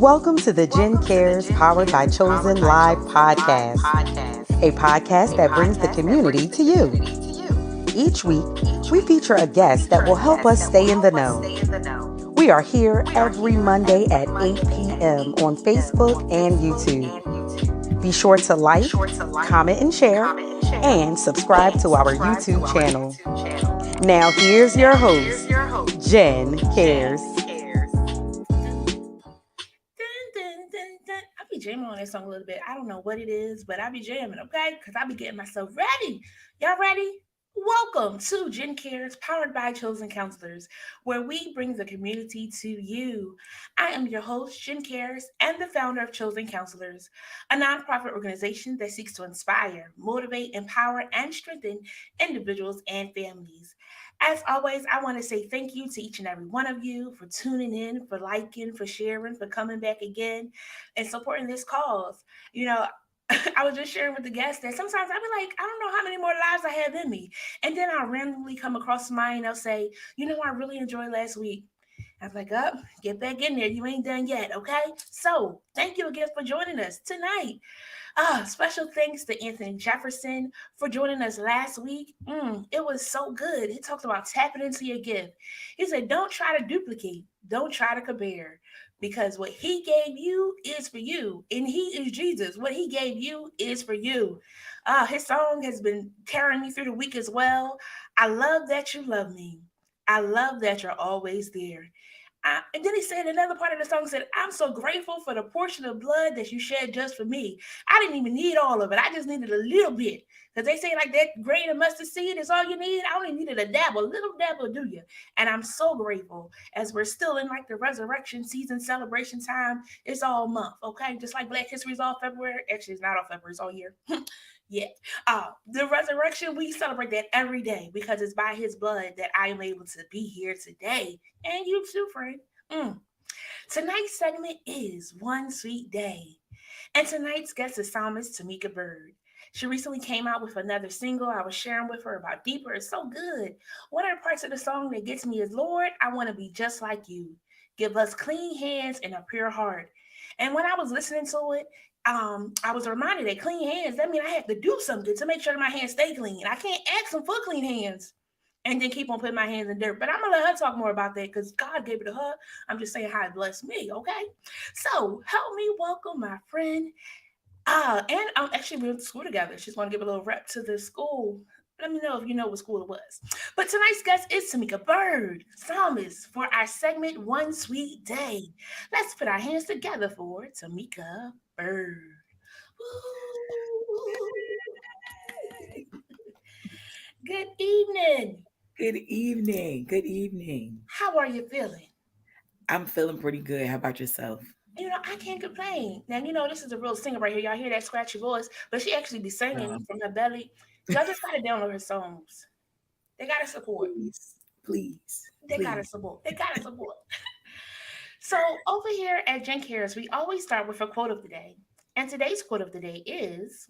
Welcome to the Jen Cares Powered by Chosen Live podcast, a podcast that brings the community to you. Each week, we feature a guest that will help us stay in the know. We are here every Monday at 8 p.m. on Facebook and YouTube. Be sure to like, comment, and share, and subscribe to our YouTube channel. Now, here's your host, Jen Cares. I be jamming on that song a little bit. I don't know what it is, but I be jamming, okay? Because I be getting myself ready. Y'all ready? Welcome to Jen Cares, powered by Chosen Counselors, where we bring the community to you. I am your host, Jen Cares, and the founder of Chosen Counselors, a nonprofit organization that seeks to inspire, motivate, empower, and strengthen individuals and families. As always, I want to say thank you to each and every one of you for tuning in, for liking, for sharing, for coming back again, and supporting this cause. You know, I was just sharing with the guests that sometimes I be like, I don't know how many more lives I have in me. And then I'll randomly come across somebody and they'll say, I really enjoyed last week. I was like, get back in there. You ain't done yet, okay? So thank you again for joining us tonight. Special thanks to Anthony Jefferson for joining us last week. It was so good. He talked about tapping into your gift. He said, don't try to duplicate. Don't try to compare. Because what he gave you is for you. And he is Jesus. What he gave you is for you. His song has been carrying me through the week as well. I love that you love me. I love that you're always there. And then he said another part of the song said, I'm so grateful for the portion of blood that you shed just for me. I didn't even need all of it. I just needed a little bit. Because they say like that grain of mustard seed is all you need. I only needed a little dabble, do you? And I'm so grateful as we're still in like the resurrection season celebration time. It's all month, okay? Just like Black History is all February. Actually, it's not all February, it's all year. Yeah. The resurrection, we celebrate that every day because it's by his blood that I am able to be here today. And you too, friend. Tonight's segment is One Sweet Day. And tonight's guest is psalmist Tameeka Byrd. She recently came out with another single I was sharing with her about Deeper. It's so good. One of the parts of the song that gets me is, Lord, I want to be just like you. Give us clean hands and a pure heart. And when I was listening to it, I was reminded that clean hands, that means I have to do something to make sure that my hands stay clean. I can't ask them for clean hands and then keep on putting my hands in dirt. But I'm going to let her talk more about that because God gave it to her. I'm just saying how it blessed me, okay? So help me welcome my friend. And actually we went to school together. She's going to give a little rep to the school. Let me know if you know what school it was. But tonight's guest is Tameeka Byrd, psalmist, for our segment One Sweet Day. Let's put our hands together for Tameeka Byrd. Good evening. Good evening. Good evening. How are you feeling? I'm feeling pretty good. How about yourself? I can't complain. Now, this is a real singer right here. Y'all hear that scratchy voice, but she actually be singing from her belly. Y'all just gotta download her songs. They gotta support. Please. They gotta support. So over here at Jen Cares, we always start with a quote of the day. And today's quote of the day is,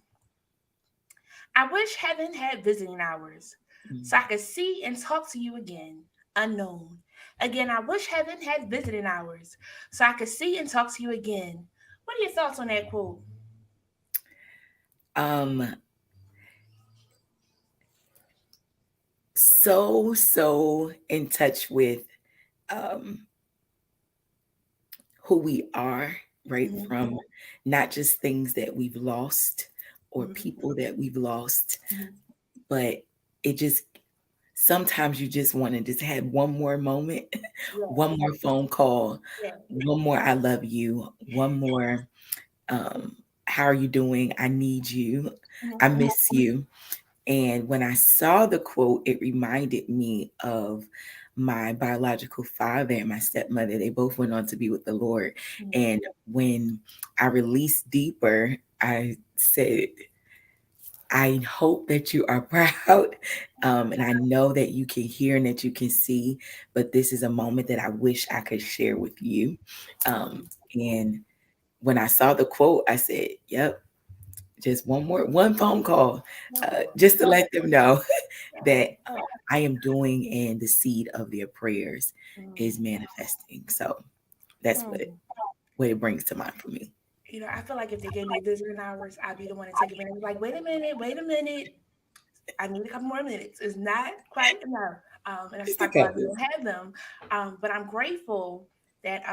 I wish heaven had visiting hours so I could see and talk to you again, unknown. Again, I wish heaven had visiting hours so I could see and talk to you again. What are your thoughts on that quote? So in touch with who we are, right? Mm-hmm. From not just things that we've lost or people that we've lost, but it just sometimes you just want to just have one more moment, one more phone call, one more I love you, one more how are you doing? I need you. I miss you. And when I saw the quote, it reminded me of my biological father and my stepmother. They both went on to be with the Lord. And when I released Deeper, I said, I hope that you are proud. And I know that you can hear and that you can see, but this is a moment that I wish I could share with you. And when I saw the quote, I said, yep, just one phone call, just to let them know that I am doing and the seed of their prayers is manifesting. So that's what it. what it brings to mind for me. I feel like if they gave me visiting hours, I'd be the one to take advantage. Like, wait a minute. I need a couple more minutes. It's not quite enough. And that's Just a probably why we couple. don't have them. But I'm grateful that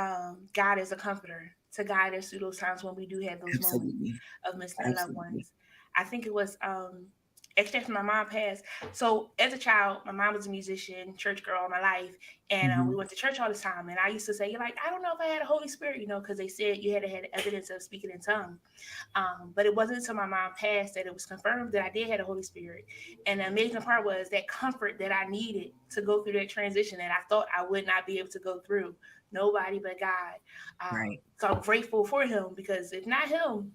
God is a comforter to guide us through those times when we do have those moments Absolutely. of missing our loved Absolutely. ones. I think it was actually after my mom passed. So as a child, my mom was a musician, church girl all my life, and we Hmm. went to church all the time. And I used to say, like, I don't know if I had a Holy Spirit, because they said you had to have evidence of speaking in tongues. But it wasn't until my mom passed that it was confirmed that I did have the Holy Spirit. And the amazing part was that comfort that I needed to go through that transition that I thought I would not be able to go through. Nobody but God. Right. So I'm grateful for him, because if not him,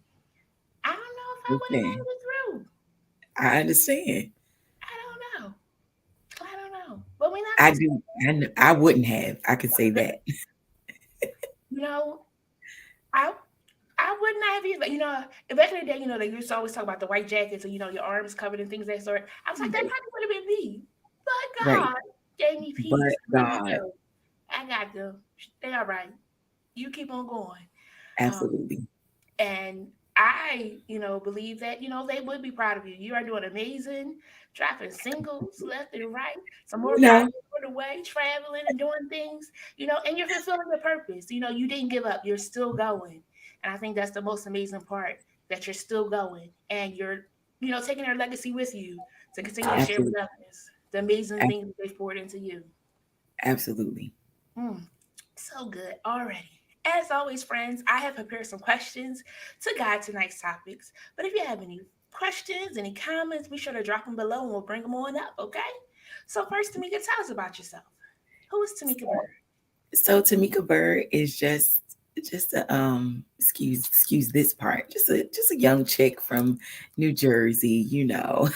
I don't know if I would have Listen, made it through. I understand. I don't know. I don't know. But we're not I going to do. I wouldn't have. I could say that. you know, I I would not have either. Back in the day, they used to always talk about the white jackets and, your arms covered and things of that sort. I was like, that Right. probably would have been me. But Right. God gave me But peace. Let me God, know. I got them. They all right. You keep on going. Um, absolutely. and I, believe that, they would be proud of you. You are doing amazing, dropping singles left and right. Some more You projects know, on the way, traveling and doing things, and you're fulfilling your purpose. You didn't give up. You're still going. And I think that's the most amazing part, that you're still going and you're, taking their legacy with you to continue to share with absolutely. others the amazing things that they've poured into you. Absolutely. Mm. So good already. As always, friends, I have prepared some questions to guide tonight's topics. But if you have any questions, any comments, be sure to drop them below and we'll bring them on up, okay? So first, Tamika, tell us about yourself. Who is Tameeka Byrd? So Tameeka Byrd is just a excuse this part. Just a young chick from New Jersey, you know.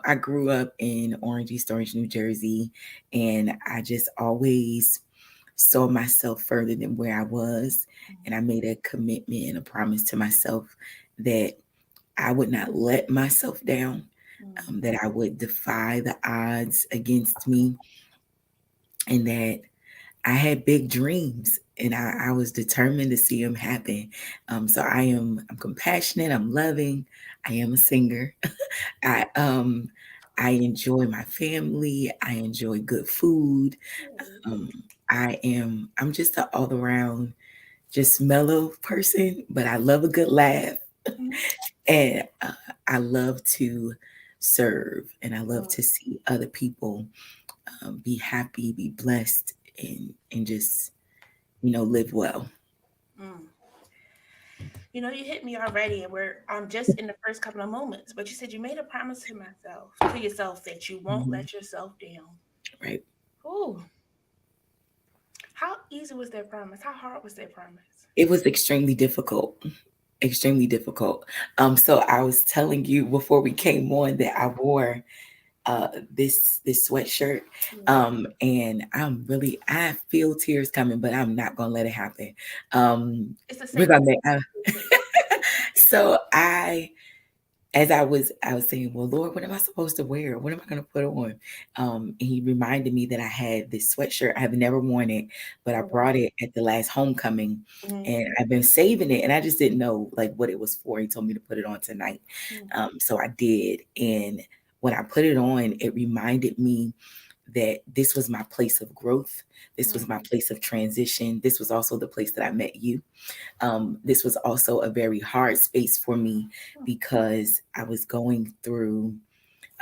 I grew up in Orange, East Orange, New Jersey, and I just always saw myself further than where I was. And I made a commitment and a promise to myself that I would not let myself down, that I would defy the odds against me, and that I had big dreams and I was determined to see them happen. So I'm compassionate, I'm loving, I am a singer. I um I enjoy my family, I enjoy good food. Um I'm just an all around just mellow person, but I love a good laugh and I love to serve and I love to see other people be happy, be blessed, and just live well. Mm. You hit me already, and we're just in the first couple of moments. But you said you made a promise to yourself, that you won't Mhm. let yourself down. Right. Ooh, how easy was that promise? How hard was that promise? It was extremely difficult. Extremely difficult. So I was telling you before we came on that I wore this sweatshirt. And I feel tears coming, but I'm not gonna let it happen. It's a We're safe gonna place. make so I was saying, well, Lord, what am I supposed to wear? What am I going to put on? And he reminded me that I had this sweatshirt. I have never worn it, but I Oh, wow. brought it at the last homecoming, Mhm. and I've been saving it, and I just didn't know like what it was for. He told me to put it on tonight, Mhm. so I did, and when I put it on, it reminded me that this was my place of growth. This was my place of transition. This was also the place that I met you. This was also a very hard space for me because I was going through,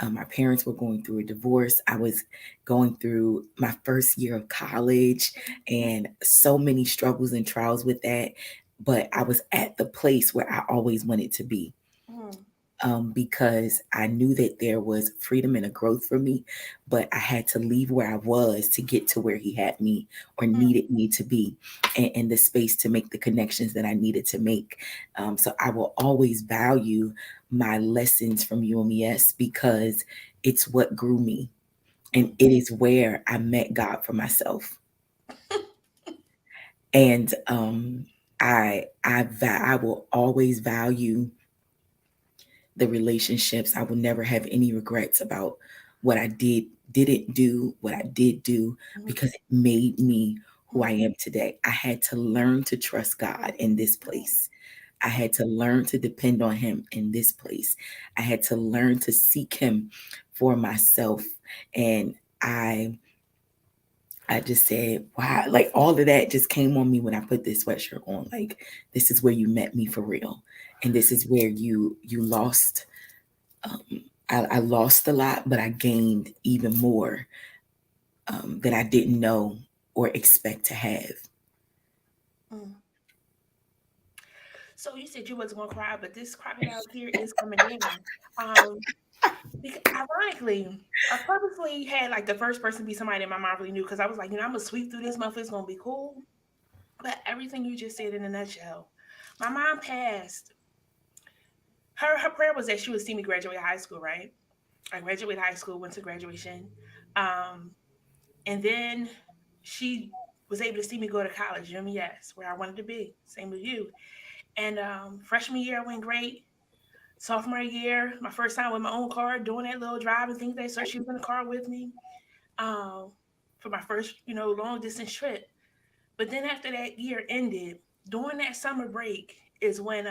my parents were going through a divorce. I was going through my first year of college and so many struggles and trials with that. But I was at the place where I always wanted to be, Mhm. because I knew that there was freedom and a growth for me, but I had to leave where I was to get to where he had me or needed me to be, and the space to make the connections that I needed to make. So I will always value my lessons from UMES because it's what grew me, and Mhm. it is where I met God for myself. And I will always value the relationships. I will never have any regrets about what I didn't do, what I did do, Mhm. because it made me who I am today. I had to learn to trust God in this place. I had to learn to depend on him in this place. I had to learn to seek him for myself. And I just said, wow, like all of that just came on me when I put this sweatshirt on. Like, this is where you met me for real. And this is where you lost. I lost a lot, but I gained even more that I didn't know or expect to have. Mm. So you said you wasn't gonna cry, but this crocodile tear is coming down. Because ironically, I purposely had like the first person be somebody that my mom really knew because I was like, I'm gonna sweep through this month. It's gonna be cool. But everything you just said in a nutshell, my mom passed. Her prayer was that she would see me graduate high school, right? I graduated high school, went to graduation, um, and then she was able to see me go to college, UMES, where I wanted to be. Same with you. And freshman year went great. Sophomore year, my first time with my own car, doing that little drive and things like that. So she was in the car with me um, for my first, long distance trip. But then after that year ended, during that summer break is when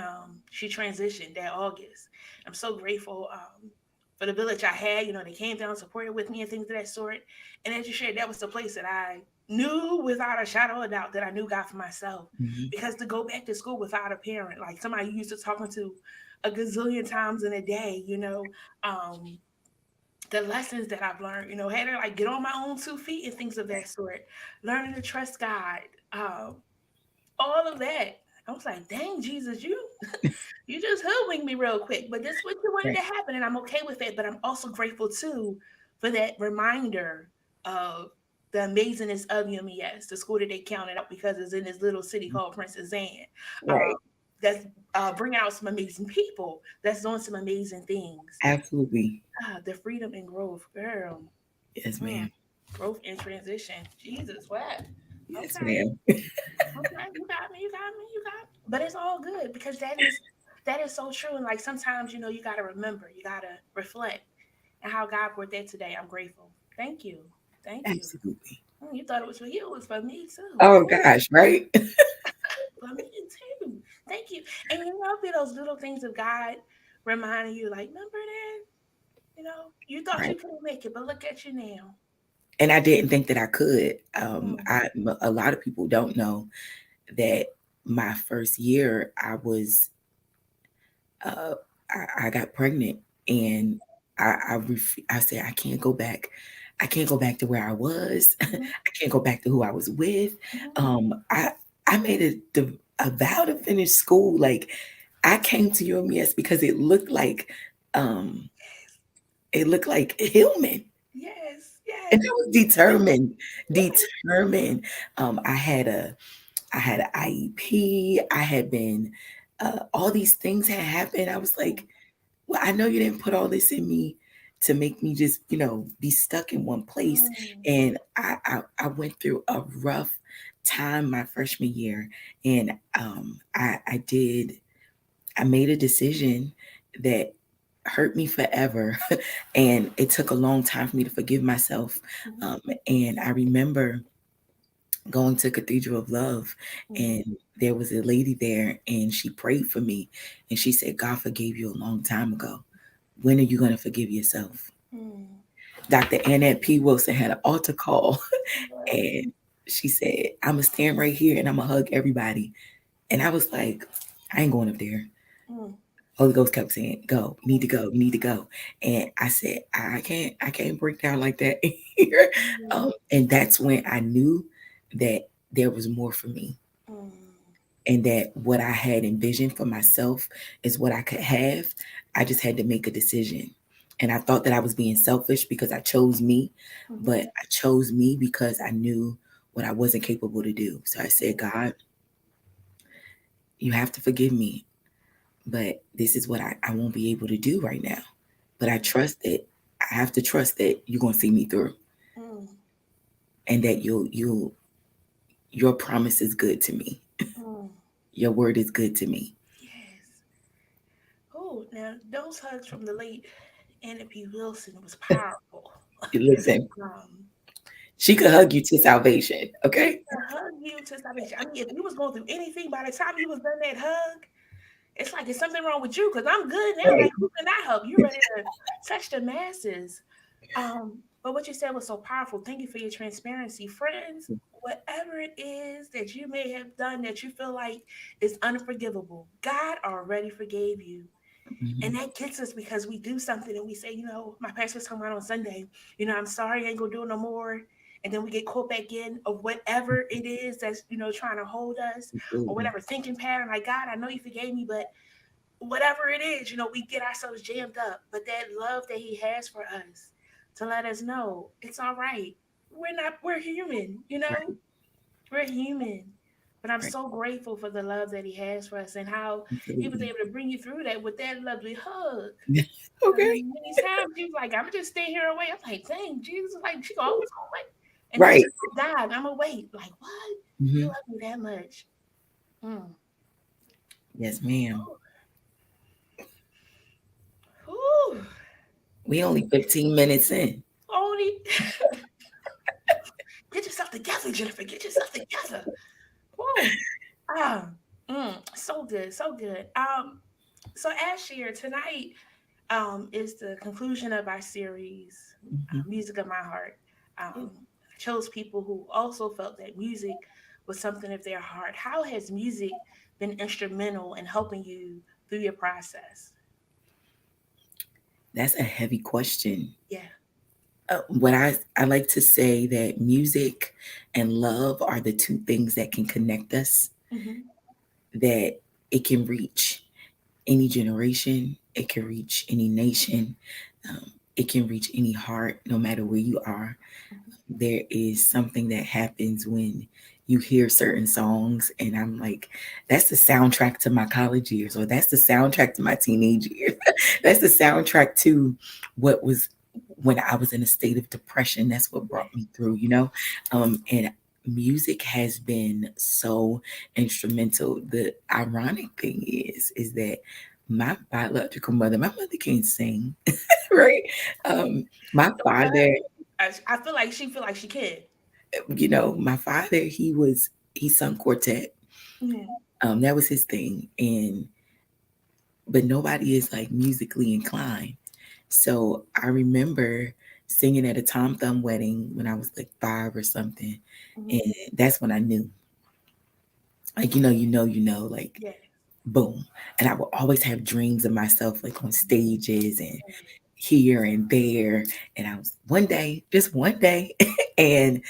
she transitioned that August. I'm so grateful for the village I had. They came down, supported with me and things of that sort. And as you shared, that was the place that I knew without a shadow of a doubt that I knew God for myself. Mm-hmm. Because to go back to school without a parent, like somebody you used to talking to a gazillion times in a day, um, the lessons that I've learned, had to like get on my own 2 feet and things of that sort, learning to trust God, um, all of that. I was like, dang, Jesus, you just hoodwinked me real quick, but this is what you wanted Right. to happen, and I'm okay with it. But I'm also grateful too for that reminder of the amazingness of UMES, the school that they counted out because it's in this little city called Princess Anne. Um, Right. that's bringing out some amazing people. That's doing some amazing things. Absolutely. The freedom and growth, girl. Yes, Mm, ma'am. growth and transition. Jesus, what? Yes, Okay. ma'am. Okay, you got me, you got me, you got me. But it's all good because that is so true. And like sometimes, you gotta remember, you gotta reflect and how God brought that today. I'm grateful. Thank you. Thank you. Absolutely. You thought it was for you, it was for me too. Oh gosh, right? For me too. Thank you. And be those little things of God reminding you, like, remember that? You thought Right. you couldn't make it, but look at you now. And I didn't think that I could. Mm, A lot of people don't know that my first year uh, I got pregnant, and I said I can't go back. I can't go back to where I was. I mhm, can't go back to who I was with. mhm. I made a vow to finish school. Like, I came to UMES because um, it looked like Hillman. Yes, And yes, I was determined, yes. determined. I had an IEP. I had been, all these things had happened. I was like, well, I know you didn't put all this in me to make me just, be stuck in one place. Mm, And I went through a rough time my freshman year, and I made a decision that hurt me forever, and it took a long time for me to forgive myself. mhm, Um, and I remember going to Cathedral of Love, mm, and there was a lady there, and she prayed for me, and she said, God forgave you a long time ago. When are you going to forgive yourself? mm. Dr. Annette P. Wilson had an altar call, Yes. and she said, I'm going to stand right here and I'm going to hug everybody. And I was like, I ain't going up there. Mm, Holy Ghost kept saying, go, you need mm, to go, you need to go. And I said, I can't break down like that here. mm, And that's when I knew that there was more for me, mm, and that what I had envisioned for myself is what I could have. I just had to make a decision. And I thought that I was being selfish because I chose me, mhm, but I chose me because I knew what I wasn't capable to do. So I said, God, you have to forgive me, but this is what I won't be able to do right now. But I trust that I have to trust that you're gonna see me through, mm, and that your promise is good to me. mm. Your word is good to me. Yes. Oh, now those hugs from the late Anna P. Wilson was powerful. Listen, Um, she could yeah, hug you to salvation, she okay? could hug you to salvation. I mean, if you was going through anything by the time you was done that hug, it's like, there's something wrong with you because I'm good now. Right. Like, who can I help? You're ready to touch the masses. But what you said was so powerful. Thank you for your transparency. Friends, whatever it is that you may have done that you feel like is unforgivable, God already forgave you. And Mhm. that gets us because we do something and we say, my pastor was talking about on Sunday, I'm sorry, I ain't gonna do it no more. And then we get caught back in of whatever it is that's, trying to hold us, or Absolutely. whatever thinking pattern. Like, God, I know you forgave me, but whatever it is, we get ourselves jammed up. But that love that he has for us to let us know it's all right. We're human, Right. we're human. But I'm Right. so grateful for the love that he has for us and how he was Absolutely. able to bring you through that with that lovely hug. Okay. Many times he was like, I'm just stay here and wait. I'm like, dang, Jesus, like, she always gonna wait. And then Right. she died. I'm gonna wait. Like, what? You Hmm. love me that much. Mm. Yes, ma'am. Whew. We only 15 minutes in. Only get yourself together, Jennifer. Get yourself together. Whoa. Ah, so good, so good. So as shared tonight, is the conclusion of our series, Mhm. Music of My Heart. I chose people who also felt that music was something of their heart. How has music been instrumental in helping you through your process? That's a heavy question. Yeah. What I like to say that music and love are the two things that can connect us, Mm-hmm. that it can reach any generation, it can reach any nation, it can reach any heart, no matter where you are. There is something that happens when you hear certain songs, and I'm like, that's the soundtrack to my college years, or that's the soundtrack to my teenage years. That's the soundtrack to what was when I was in a state of depression. That's what brought me through, and music has been so instrumental. The ironic thing is that my biological mother, my mother can't sing, right? My father, I feel like she feel like she can. my father, he sung quartet. Mm-hmm. That was his thing. But nobody is like musically inclined. So I remember singing at a Tom Thumb wedding when I was like 5 or something. Mm-hmm. And that's when I knew, like, like Yes. boom. And I would always have dreams of myself like on stages and here and there. And I was one day, just one day, and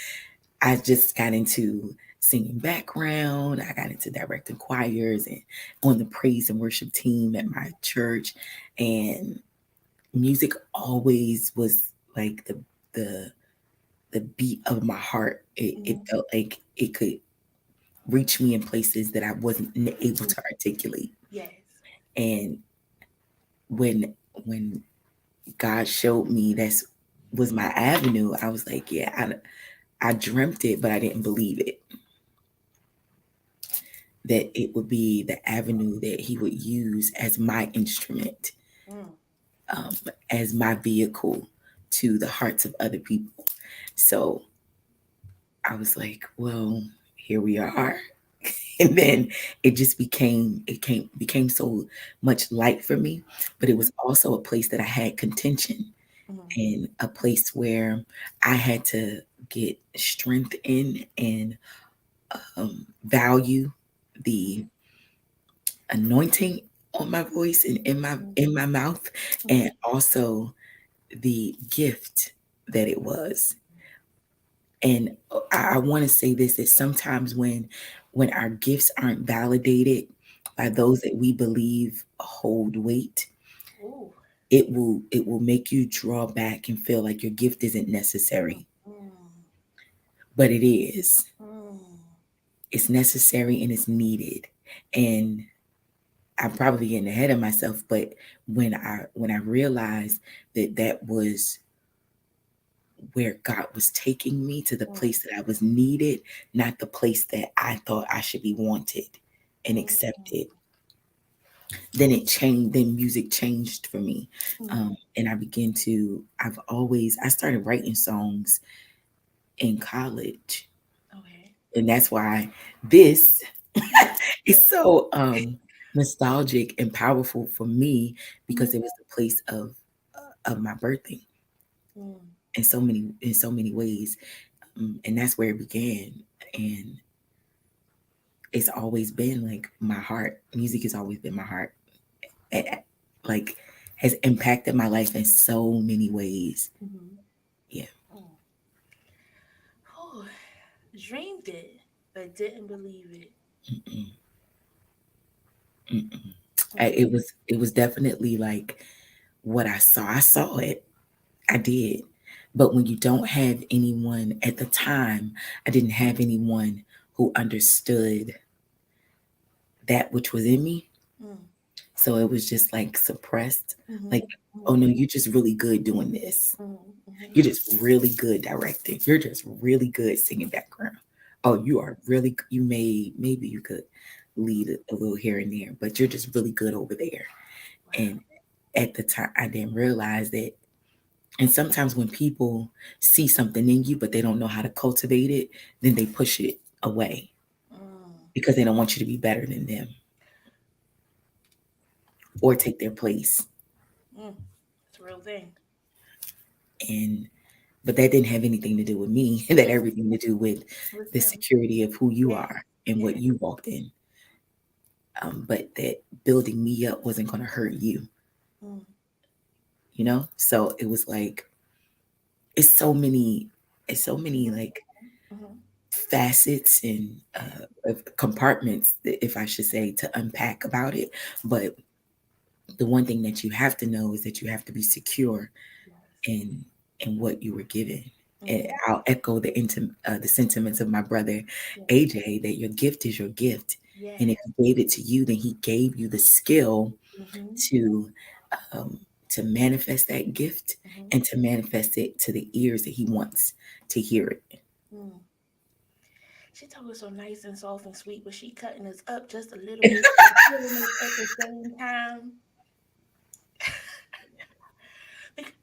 I just got into singing background. I got into directing choirs and on the praise and worship team at my church. And music always was like the the beat of my heart. It Mm-hmm. felt like it could reach me in places that I wasn't able to articulate. Yes. And when God showed me that's was my avenue, I was like, yeah, I dreamt it, but I didn't believe it. That it would be the avenue that he would use as my instrument, Mm. um, as my vehicle to the hearts of other people. So I was like, well, here we are. And then it became so much light for me, but it Mm-hmm. was also a place that I had contention, Mm-hmm. and a place where I had to get strength in and value the anointing on my voice and in my mouth, Mm-hmm. and also the gift that it was. And I want to say this, that sometimes when our gifts aren't validated by those that we believe hold weight, Ooh. it will make you draw back and feel like your gift isn't necessary. Mm. But it is. Mm. It's necessary and it's needed. And I'm probably getting ahead of myself, but when I realized that that was where God was taking me, to the Mm. place that I was needed, not the place that I thought I should be wanted and Mm. accepted, then it changed. Then music changed for me. Mm. And I started writing songs in college. Okay. And that's why this is so nostalgic and powerful for me, because it was the place of my birthing Mm. in so many ways. And that's where it began. And it's always been like my heart. Music has always been my heart. It, like has impacted my life in so many ways. Mm-hmm. Yeah. Mm. Oh, dreamed it, but didn't believe it. Mm-mm, mm-mm. Mm. It was definitely like what I saw. I saw it. I did. But when you don't have anyone at the time, I didn't have anyone who understood that which was in me. Mm. So it was just like suppressed. Mm-hmm. Like, oh no, you're just really good doing this. Mm-hmm. You're just really good directing. You're just really good singing background. Oh, you are really, maybe you could lead a little here and there, but you're just really good over there. Wow. And at the time, I didn't realize that. And sometimes when people see something in you, but they don't know how to cultivate it, then they push it away Mm. because they don't want you to be better than them or take their place. Mm. It's a real thing. And but that didn't have anything to do with me. That had everything to do with With the them. security of who you Yeah. are and Yeah. what you walked in. But that building me up wasn't going to hurt you, Mm. you know. So it was like it's so many like Mm-hmm. facets and of compartments, if I should say, to unpack about it. But the one thing that you have to know is that you have to be secure Yes. in what you were given. And Mm-hmm. I'll echo the sentiments of my brother Yes. AJ, that your gift is your gift, Yes. and if he gave it to you, then he gave you the skill Mm-hmm. to um, manifest that gift Mm-hmm. and to manifest it to the ears that he wants to hear it. Mm. She told us so nice and soft and sweet, but she cutting us up just a little bit, killing us at the same time. Bec-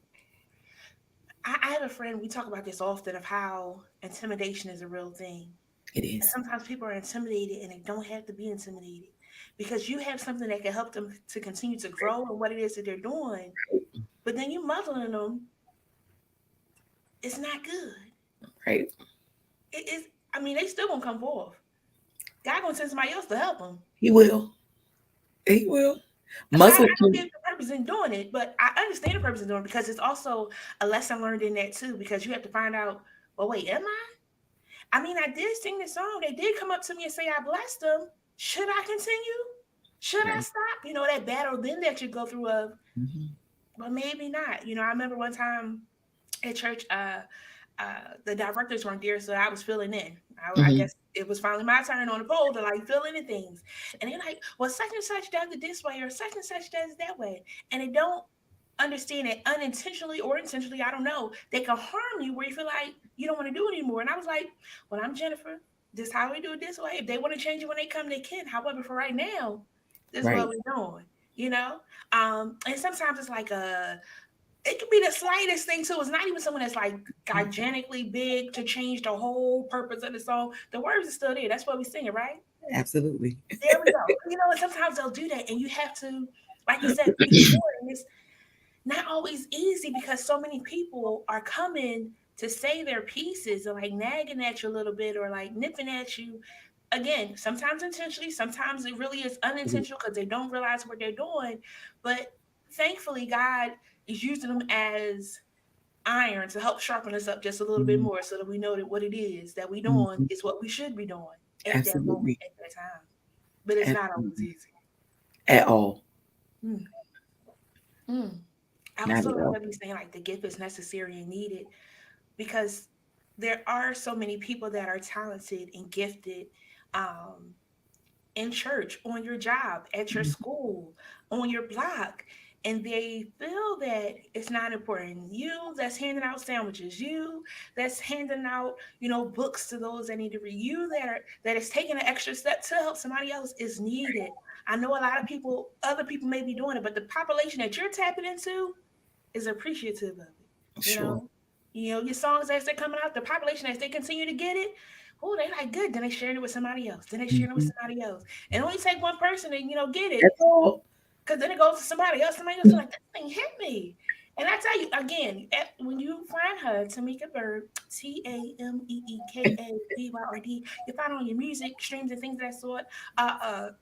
I have a friend, we talk about this often of how intimidation is a real thing. It And is. sometimes people are intimidated and they don't have to be intimidated because you have something that can help them to continue to grow in what it is that they're doing. But then you muzzling them, it's not good. Right. It is, I mean, they still gonna come forth. God gonna send somebody else to help them. He will. He will. So I Muzzle don't can. get the purpose in doing it, but I understand the purpose in doing it because it's also a lesson learned in that too. Because you have to find out, well, wait, am I? I mean, I did sing this song. They did come up to me and say I blessed them. Should I continue? Should I Right. stop? You know, that battle then that you go through of, Mhm. but maybe not. You know, I remember one time at church, the directors weren't there, so I was filling in. I Mhm. guess it was finally my turn on the pole to like fill in the things. And they're like, well, such and such does it this way, or such and such does it that way. And they don't understand it unintentionally or intentionally, I don't know. They can harm you where you feel like you don't want to do it anymore. And I was like, well, I'm Jennifer. This is how we do it this way. If they want to change it when they come, they can. However, for right now, this is what Right. we're doing, you know? And sometimes it's like it could be the slightest thing too. It's not even someone that's like gigantically big to change the whole purpose of the song. The words are still there. That's why we sing it, right? Absolutely. There we go. You know, and sometimes they'll do that, and you have to, like you said, be sure. And it's not always easy because so many people are coming to say their pieces and like nagging at you a little bit or like nipping at you. Again, sometimes intentionally, sometimes it really is unintentional because they don't realize what they're doing. But thankfully, God is using them as iron to help sharpen us up just a little bit Mhm. more so that we know that what it is that we doing Mhm. is what we should be doing at that moment, Absolutely. at that time. But it's not always Absolutely. easy. At all. Mm, mm. I was Not at feeling all. heavy saying like the gift is necessary and needed because there are so many people that are talented and gifted um, in church, on your job, at your Mhm. school, on your block, and they feel that it's not important. You that's handing out sandwiches, you that's handing out, books to those that need to read, you that is taking an extra step to help somebody else is needed. I know a lot of people, other people may be doing it, but the population that you're tapping into is appreciative of it. You Sure. know, your songs as they're coming out, the population as they continue to get it, oh, they like good. Then they sharing it with somebody else. Then they sharing it with Mhm. somebody else. And only take one person to, get it. That's all. Because then it goes to somebody else. Somebody else is like, that thing hit me. And I tell you again, when you find her, Tameeka Byrd, TameeekaByrd, you find her on your music streams and things of that sort.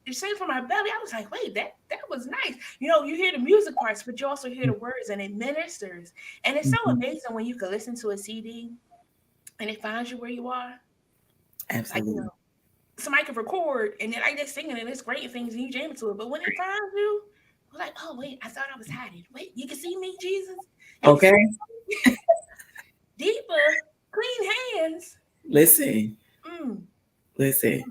You sing from my belly. I was like, wait, that was nice. You hear the music parts, but you also hear the words, and it ministers. And it's so Mhm. amazing when you can listen to a CD and it finds you where you are. Like, Absolutely. somebody can record and then I just singing and it's great and things and you jam to it. But when it finds you, we're like, oh wait, I thought I was hiding. Wait, you can see me, Jesus? You can see Okay. me? Deeper, clean hands. Listen, Mm, listen.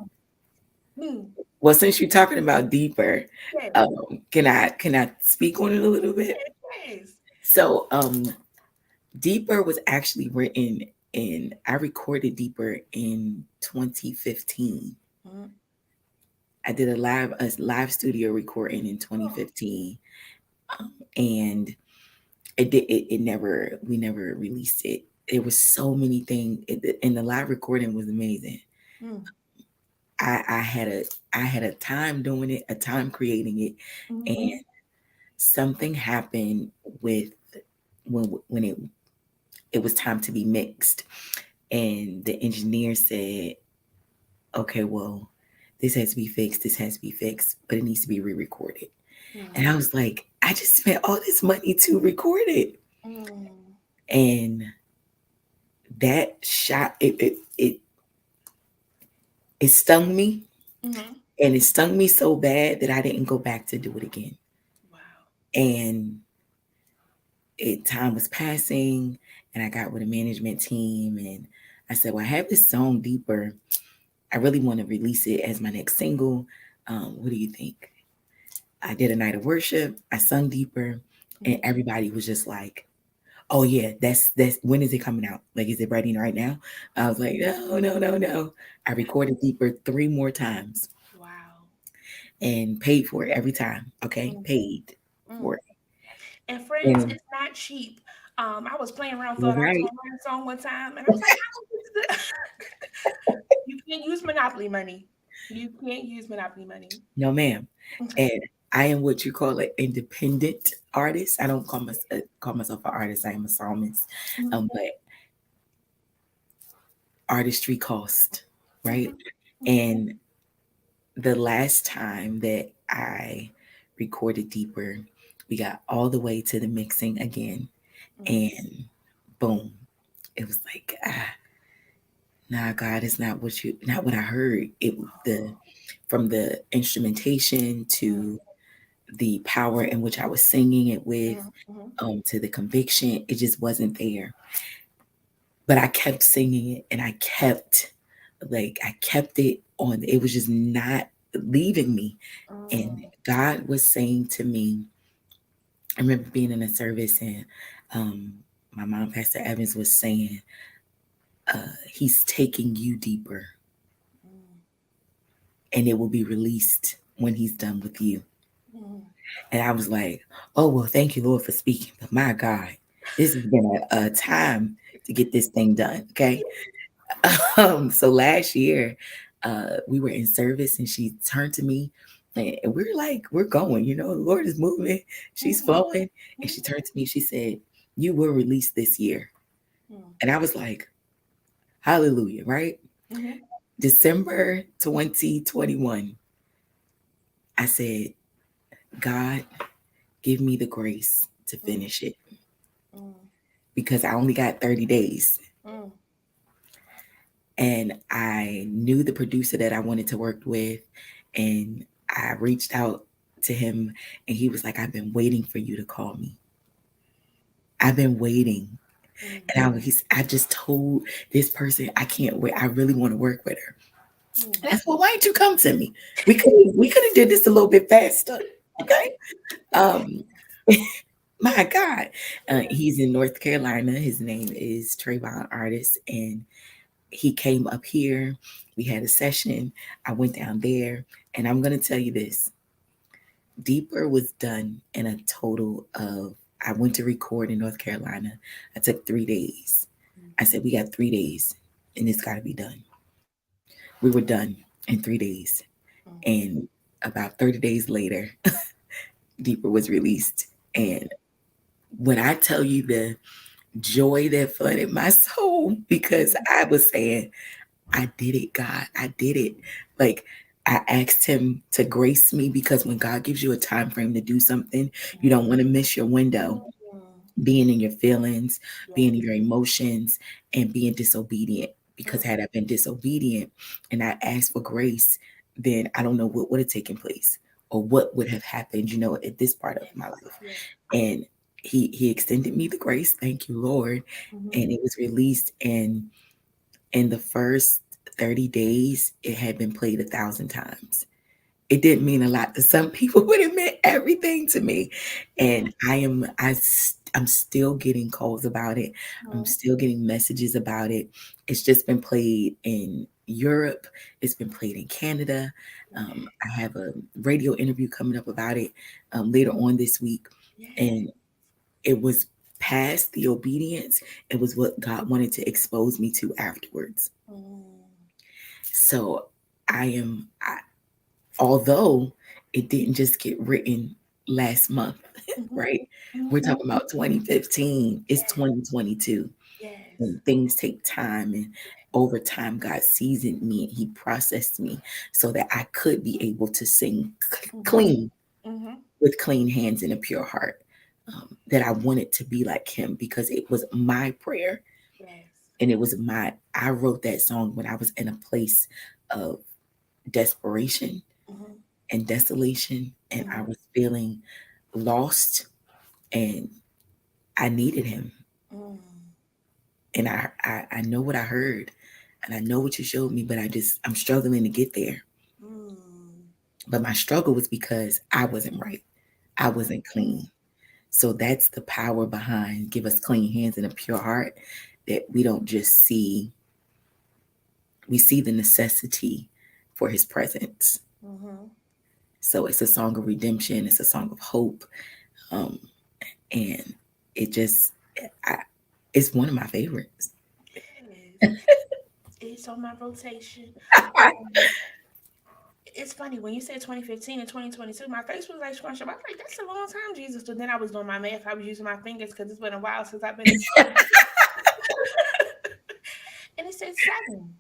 mm, Well, since you're talking about deeper, yes, can I speak on it a little bit? yes, yes. So, deeper was actually written in. I recorded deeper in 2015. Mm. I did a live studio recording in Oh, 2015, and it never we never released it. There was so many things, and the live recording was amazing. mm, I had a time doing it, a time creating it, and mm, something happened with when it was time to be mixed, and the engineer said, "Okay, well, this has to be fixed. This has to be fixed, but it needs to be re-recorded." And mm, I was like, "I just spent all this money to record it," mm, and that shot it stung me, mm. and it stung me so bad that I didn't go back to do it again. Wow. And time was passing, and I got with a management team, and I said, well, I have this song deeper. I really want to release it as my next single. What do you think? I did a night of worship. I sung deeper, and Mm, everybody was just like, oh yeah, that's when is it coming out? Like, is it ready right now? I was like, no, no, no, no. I recorded deeper 3 more times wow. and paid for it every time. Okay, Mm, paid mm. for it. And friends, And it's not cheap. I was playing around, you're thought I was right. gonna write a song one time, and I was like, I don't you can't use Monopoly money. You can't use Monopoly money. No, ma'am. Okay. And I am what you call an independent artist. I don't call myself an artist. I am a psalmist. Mhm, But artistry cost, right? mhm, mhm, And the last time that I recorded deeper, we got all the way to the mixing again, mhm, and boom, it was like, nah, God, it's not what I heard. It the From the instrumentation to the power in which I was singing it with, mhm, mhm, to the conviction, it just wasn't there. But I kept singing it, and I kept it on. It was just not leaving me. And mm, God was saying to me, I remember being in a service, and um, my mom, Pastor Evans, was saying, He's taking you deeper, mm, and it will be released when He's done with you. mm. And I was like, oh, well, thank you, Lord, for speaking. But my God, this has been a time to get this thing done. Okay. So last year, we were in service, and she turned to me, and we were like, we're going, the Lord is moving, she's Mhm, flowing. And mhm, she turned to me, she said, you will release this year. mm, And I was like, hallelujah, right? mhm, December 2021, I said, God, give me the grace to mm, finish it, mm, because I only got 30 days. mm, And I knew the producer that I wanted to work with, and I reached out to him, and he was like, I've been waiting for you to call me. I've been waiting. mm, And I just told this person, I can't wait. I really want to work with her. mm. And I said, well, why didn't you come to me? We could have did this a little bit faster. Okay. Um, my God. He's in North Carolina. His name is Trayvon Artist, and he came up here. We had a session. I went down there, and I'm going to tell you this. Deeper was done in a total of, I went to record in North Carolina. I took 3 days. I said, we got 3 days, and it's got to be done. We were done in 3 days. And about 30 days later, Deeper was released. And when I tell you the joy that flooded my soul, because I was saying, I did it, God. I did it. Like, I asked him to grace me, because when God gives you a time frame to do something, you don't want to miss your window. Being in your feelings, being in your emotions, and being disobedient. Because had I been disobedient and I asked for grace, then I don't know what would have taken place or what would have happened, at this part of my life. And he extended me the grace. Thank you, Lord. And it was released. And in the first 30 days, it had been played 1,000 times. It didn't mean a lot to some people, but it meant everything to me. And I'm still getting calls about it. I'm still getting messages about it. It's just been played in Europe. It's been played in Canada. I have a radio interview coming up about it later on this week. And it was past the obedience. It was what God wanted to expose me to afterwards. So although it didn't just get written last month, right? We're talking about 2015. It's 2022. And things take time. And over time, God seasoned me and he processed me so that I could be able to sing clean with clean hands and a pure heart. That I wanted to be like him, because it was my prayer. And it was I wrote that song when I was in a place of desperation and desolation, and I was feeling lost, and I needed him. And I know what I heard, and I know what you showed me, but I'm struggling to get there. But my struggle was because I wasn't right. I wasn't clean. So that's the power behind give us clean hands and a pure heart, that we don't just see, we see the necessity for his presence. So it's a song of redemption. It's a song of hope. And it's one of my favorites. It's on my rotation. It's funny when you said 2015 and 2022, my face was like scrunching. I was like, that's a long time, Jesus. But then I was doing my math. I was using my fingers because it's been a while since I've been in and it said 7.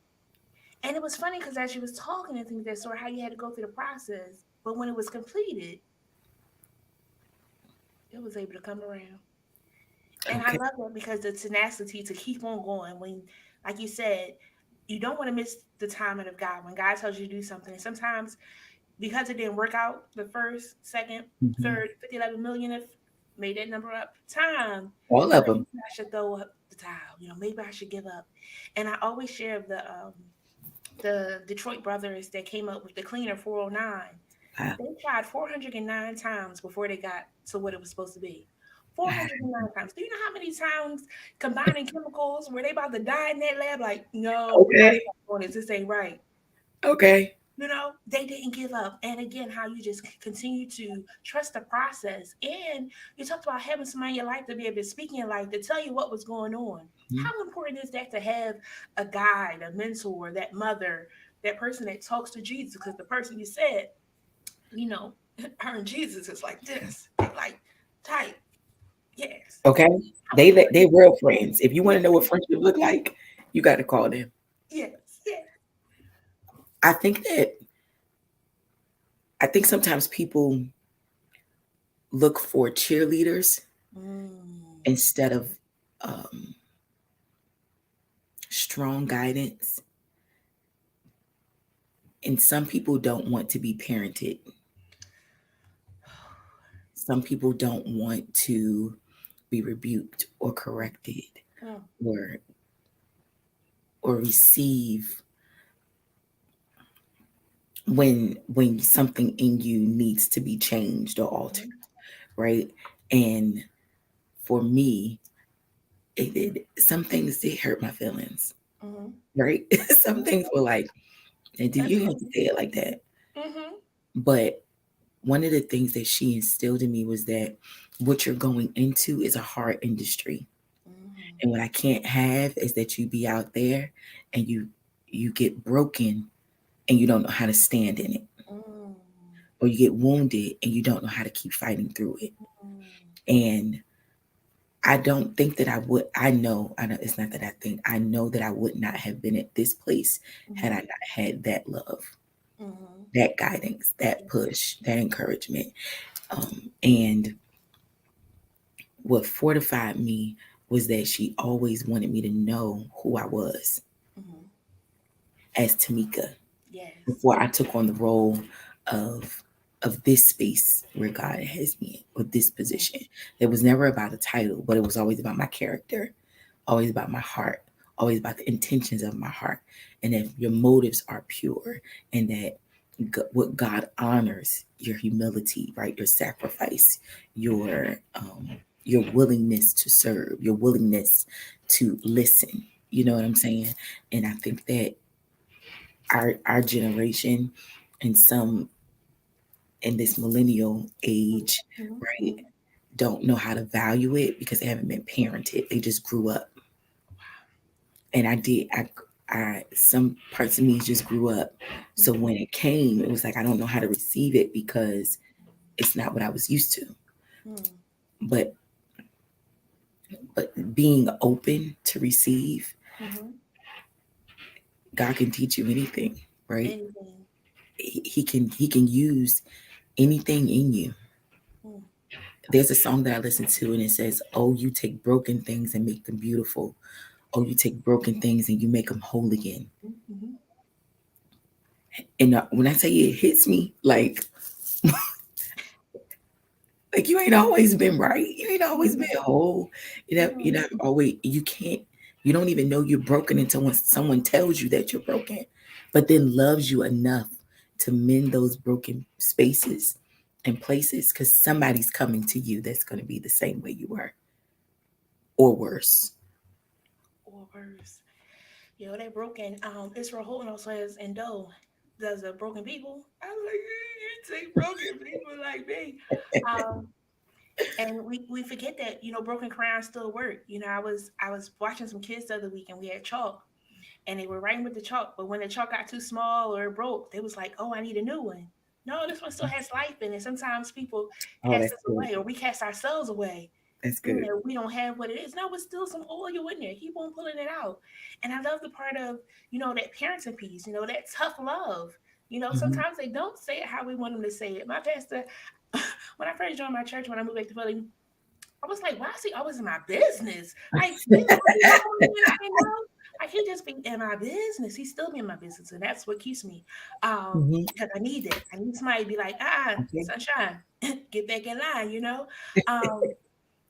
And it was funny because as you was talking and things that sort of how you had to go through the process, but when it was completed, it was able to come around. And I love that because the tenacity to keep on going when, like you said, you don't want to miss the timing of God when God tells you to do something. And sometimes because it didn't work out the first, second, third, 50, 11 million, if made that number up, time. All of them. I should throw up the towel. Maybe I should give up. And I always share the Detroit brothers that came up with the cleaner 409. Wow. They tried 409 times before they got to what it was supposed to be. 409 times. Do you know how many times combining chemicals were they about to die in that lab? Like, no, this ain't right. Okay. They didn't give up. And again, how you just continue to trust the process. And you talked about having somebody in your life to be able to speak in your life, to tell you what was going on. How important is that to have a guide, a mentor, that mother, that person that talks to Jesus? Because the person you said, her and Jesus is like this, like tight. Yes. Okay. They real friends. If you want to know what friendship look like, you got to call them. Yes. Yeah. I think sometimes people look for cheerleaders instead of strong guidance. And some people don't want to be parented. Some people don't want to be rebuked or corrected or receive when something in you needs to be changed or altered, right? And for me, some things did hurt my feelings, right? Some things were like, and do you have to say it like that? But one of the things that she instilled in me was that what you're going into is a hard industry. And what I can't have is that you be out there and you get broken and you don't know how to stand in it, Mm. or you get wounded and you don't know how to keep fighting through it. Mm. And I don't think that I know it's not that I think, I know that I would not have been at this place had I not had that love, Mm-hmm. that guidance, that push, that encouragement. And what fortified me was that she always wanted me to know who I was Mm-hmm. as Tamika Yes. before I took on the role of of this space where God has me in, with this position. It was never about a title, but it was always about my character, always about my heart, always about the intentions of my heart, and if your motives are pure, and that what God honors your humility, right? Your sacrifice, your um, your willingness to serve, your willingness to listen. You know what I'm saying? And I think that our generation and some in this millennial age, Mm-hmm. right, don't know how to value it because they haven't been parented. They just grew up. And I some parts of me just grew up. So when it came, it was like I don't know how to receive it because it's not what I was used to. Mm-hmm. But being open to receive, Mm-hmm. God can teach you anything, right? Anything. He can use anything in you. Mm-hmm. There's a song that I listen to and it says, "Oh, you take broken things and make them beautiful. Oh, you take broken things and you make them whole again." Mm-hmm. And when I tell you it hits me, like you ain't always been right. You ain't always been whole. You know, always you don't even know you're broken until when someone tells you that you're broken, but then loves you enough to mend those broken spaces and places because somebody's coming to you that's going to be the same way you were or worse. Or worse. Yo, they broken. Israel Houghton also says, and Doe does a broken people. I was like, you take broken people like me. Um, and we forget that, broken crayons still work. I was watching some kids the other week and we had chalk and they were writing with the chalk, but when the chalk got too small or it broke, they was like, oh, I need a new one. No, this one still has life in it. Sometimes people Oh, cast that's us good. away or we cast ourselves away. That's You good. know, we don't have what it is. No, it's still some oil in there. Keep on pulling it out. And I love the part of, that parenting piece, that tough love. Hmm. Sometimes they don't say it how we want them to say it. My pastor, when I first joined my church, when I moved back to Philly, I was like, why is he always in my business? Like, this what he doing, Like, he just be in my business. He still be in my business. And that's what keeps me. Hmm. Because I need that. I need somebody to be like, Okay. sunshine, get back in line. Um,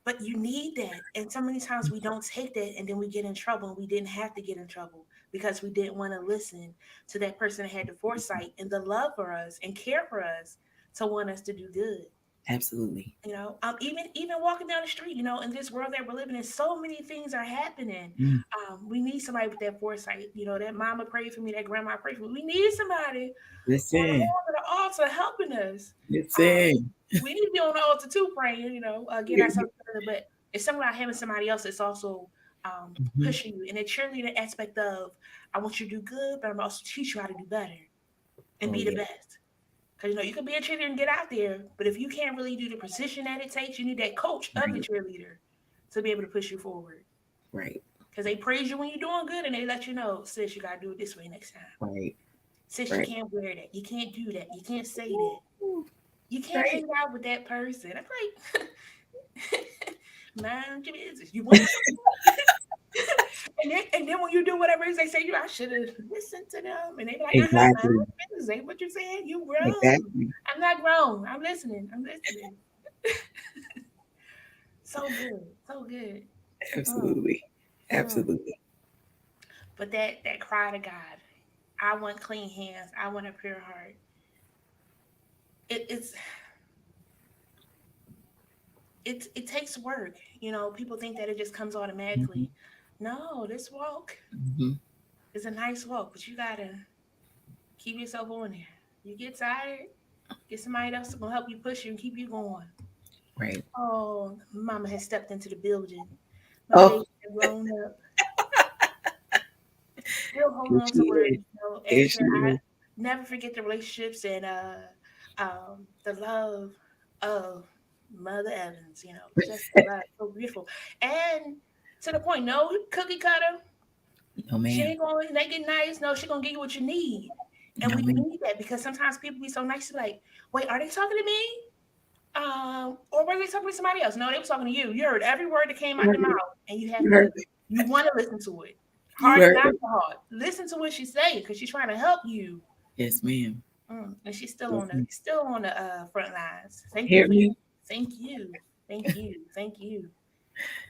but you need that. And so many times we don't take that and then we get in trouble. And we didn't have to get in trouble because we didn't want to listen to that person that had the foresight and the love for us and care for us to want us to do good. Absolutely. Even walking down the street, in this world that we're living in, so many things are happening. Mm. We need somebody with that foresight. That mama prayed for me, that grandma prayed for me. We need somebody on Listen, the altar helping us. Um, listen. we need to be on the altar too, praying. Get ourselves together. But it's something about having somebody else that's also Mhm. pushing you, and the cheerleading aspect of I want you to do good, but I'm also teach you how to do better and Oh be the yeah. best. Because you can be a cheerleader and get out there, but if you can't really do the precision that it takes, you need that coach of the Right. cheerleader to be able to push you forward. Right. Because they praise you when you're doing good, and they let you know, sis, you gotta do it this way next time. Right. Sis, you Right. can't wear that. You can't do that. You can't say that. You can't Right. hang out with that person. I'm like, mind your business. You want something? and then when you do whatever it is they say, I should have listened to them. And they be like, mind Exactly. your business. Ain't what you're saying. You grown. Exactly. I'm not grown. I'm listening. I'm listening. So good. So good. Mm, Absolutely. mm. Absolutely. But that cry to God, I want clean hands. I want a pure heart. It's it takes work. People think that it just comes Hmm. automatically. No, this walk Hmm. is a nice walk, but you gotta keep yourself on there. You get tired, get somebody else to help you push you and keep you going. Right. Oh, mama has stepped into the building. My Oh, baby has grown up, still holding there on she to words. is. There Asher, she is. never forget the relationships and the love of Mother Evans. You know, just the love, so beautiful, and to the point. No cookie cutter. No, She ma'am. ain't gonna make it nice. No, she gonna give you what you need, and No, we ma'am. need that because sometimes people be so nice. Like, wait, are they talking to me? Or were they talking to somebody else? No, they were talking to you. You heard every word that came You out heard their mouth, it. and you have You to. heard it. You want to listen to it. You Heart and heard not it. the heart. Listen to what she's saying because she's trying to help you. Yes, ma'am. And she's still Yes, on the ma'am. front lines. Thank you Hear for you. me? Thank you. Thank you. Thank you.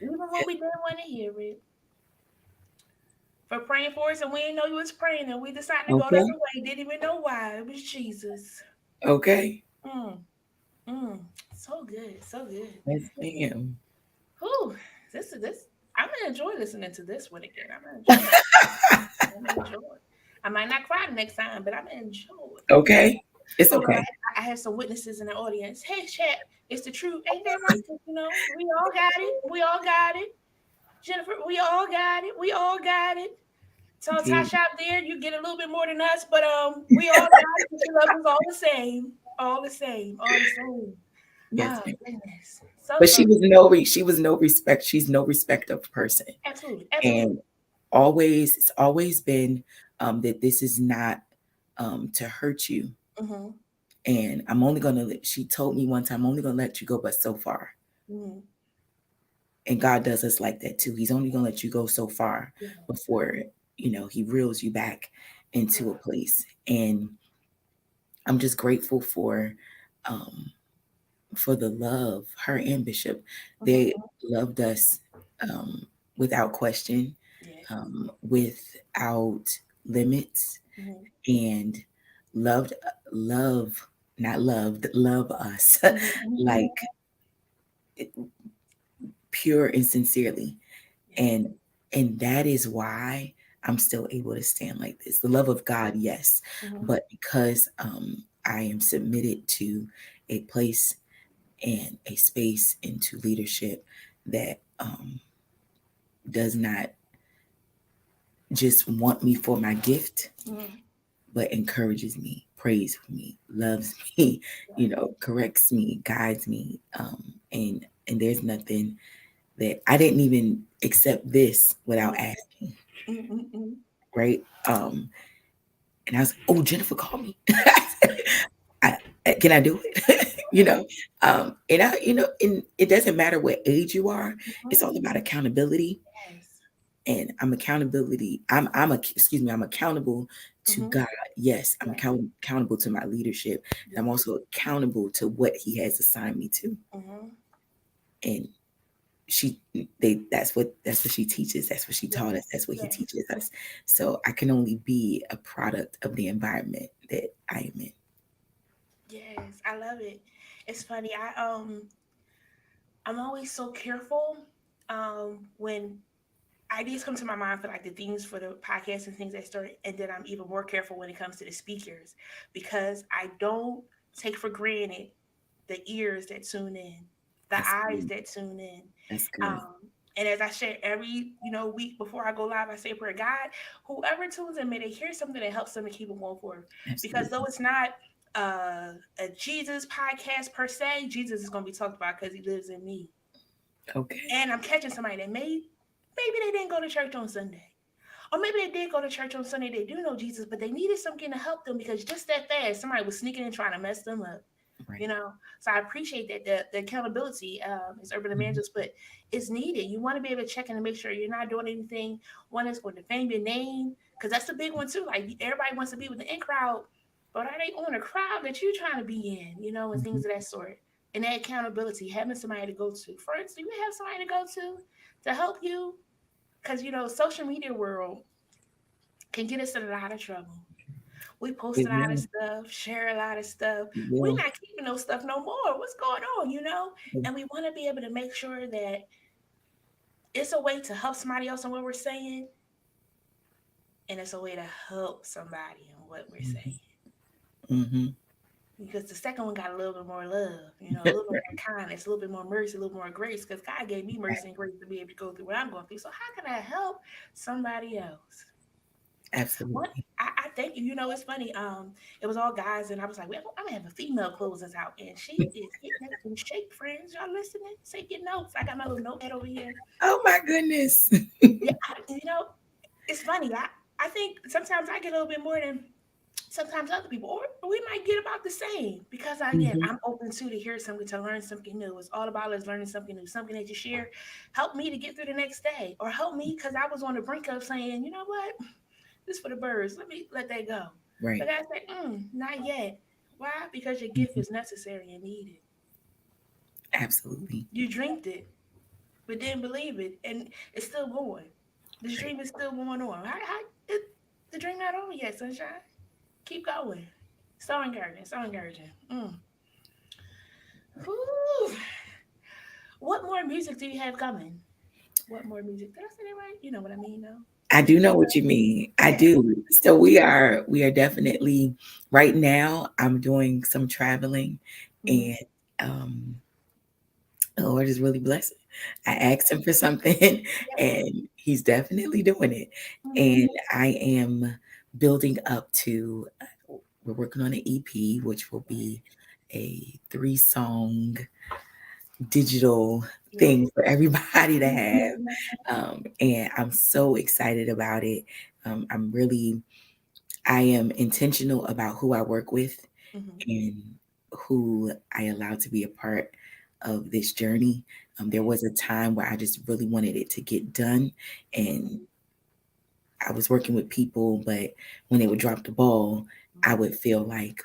Even when Yes. we didn't want to hear it, for praying for us, and we didn't know you was praying, and we decided to go the Okay. other way. Didn't even know why. It was Jesus. Okay. Mm, mm. So good. So good. Yes, ma'am. Whew. This. I'm gonna enjoy listening to this one again. I'm gonna enjoy it. I'm gonna enjoy it. I might not cry the next time, but I'm gonna enjoy it. Okay. It's Hold on, okay. I have some witnesses in the audience. Hey, chat, it's the truth. Ain't that right? You know, we all got it. We all got it. Jennifer, we all got it. We all got it. So Yeah. Tasha out there, you get a little bit more than us, but we all got it. She loves us all the same. All the same. All the same. Yes, Oh ma'am. goodness. So But so she was no respect. She's no respect of person. absolutely. Absolutely. And it's always been that this is not to hurt you. Mm-hmm. And I'm only gonna she told me one time, I'm only gonna let you go but so far. Mm-hmm. And God does us like that too. He's only gonna let you go so far Yeah. before, he reels you back into a place. And I'm just grateful um for the love, her and Bishop. They Mm-hmm. loved us um without question, Yes. without limits, Mm-hmm. and loved love not loved love us Mm-hmm. like pure and sincerely. Yes. And that is why I'm still able to stand like this. The love of God, yes, Mm-hmm. but because I am submitted to a place and a space into leadership that does not just want me for my gift, Mm-hmm. but encourages me, prays for me, loves me, Yeah. corrects me, guides me, and there's nothing that I didn't even accept this without asking, Mm-hmm. right? And I was, oh, Jennifer called me. I, can I do it? And and it doesn't matter what age you are. It's all about accountability, Yes. and I'm accountable to Mm-hmm. God. Yes, I'm Yes. accountable to my leadership, and I'm Yes. also accountable to what He has assigned me to. Mm-hmm. And that's what she teaches. That's what she taught us. Yes. That's what He Yes. teaches us. So I can only be a product of the environment that I am in. Yes. I love it. It's funny. I'm always so careful when ideas come to my mind for like the themes for the podcast and things that start, and then I'm even more careful when it comes to the speakers because I don't take for granted the ears that tune in, the That's eyes good. that tune in. That's good. Um, and as I share every week before I go live, I say prayer, God, whoever tunes in, may they hear something that helps them to keep them going forward. Because though Absolutely. it's not a Jesus podcast per se, Jesus is going to be talked about because He lives in me. Okay. And I'm catching somebody that maybe they didn't go to church on Sunday. Or maybe they did go to church on Sunday. They do know Jesus, but they needed something to help them because just that fast, somebody was sneaking in trying to mess them up. Right. So I appreciate that the accountability, as urban Mhm. evangelist, but it's needed. You want to be able to check in and make sure you're not doing anything one that's going to defame your name, because that's the big one too. Like everybody wants to be with the in crowd, but are they on a crowd that you're trying to be in? And Mhm. things of that sort. And that accountability, having somebody to go to. First, do you have somebody to go to help you? Because social media world can get us in a lot of trouble. We post It a lot of will. stuff, share a lot of stuff. It We're will. not keeping those stuff no more. What's going on? And we want to be able to make sure that it's a way to help somebody else in what we're saying, and it's a way to help somebody in what we're saying. Mm-hmm. Because the second one got a little bit more love, a little bit more kindness, a little bit more mercy, a little more grace. Because God gave me mercy and grace to be able to go through what I'm going through. So how can I help somebody else? What Absolutely. I thank you. You know, it's funny. It was all guys, and I was like, well, I'm gonna have a female close us out, and she is hitting it in shape, friends. Y'all listening? Take your notes. I got my little notepad over here. Oh my goodness. Yeah, you know, it's funny. I think sometimes I get a little bit more than sometimes other people, or we might get about the same because again, Mhm. I'm open to hear something, to learn something new. It's all about us learning something new, something that you share, help me to get through the next day, or help me because I was on the brink of saying, you know what, this for the birds. Let me let that go. But Right. I say, not yet. Why? Because your gift Mhm. is necessary and needed. Absolutely. You dreamed it, but didn't believe it, and it's still going. This Right. dream is still going on. It, the dream not over yet, sunshine. Keep going. So encouraging. So encouraging. Whew. What more music do you have coming? What more music? Did I say that right? You know what I mean, though. I What you do got? know what you mean. I Yeah. do. So we are definitely right now I'm doing some traveling Mm-hmm. and the Lord is really blessing. I asked him for something Yep. and he's definitely doing it. Mm-hmm. And I am building up to we're working on an EP which will be a 3-song digital Yeah. thing for everybody to have. Mm-hmm. And I'm so excited about it. I'm really, I am intentional about who I work with Mm-hmm. and who I allow to be a part of this journey. There Yeah. was a time where I just really wanted it to get done, and I was working with people, but when they would drop the ball, I would feel like,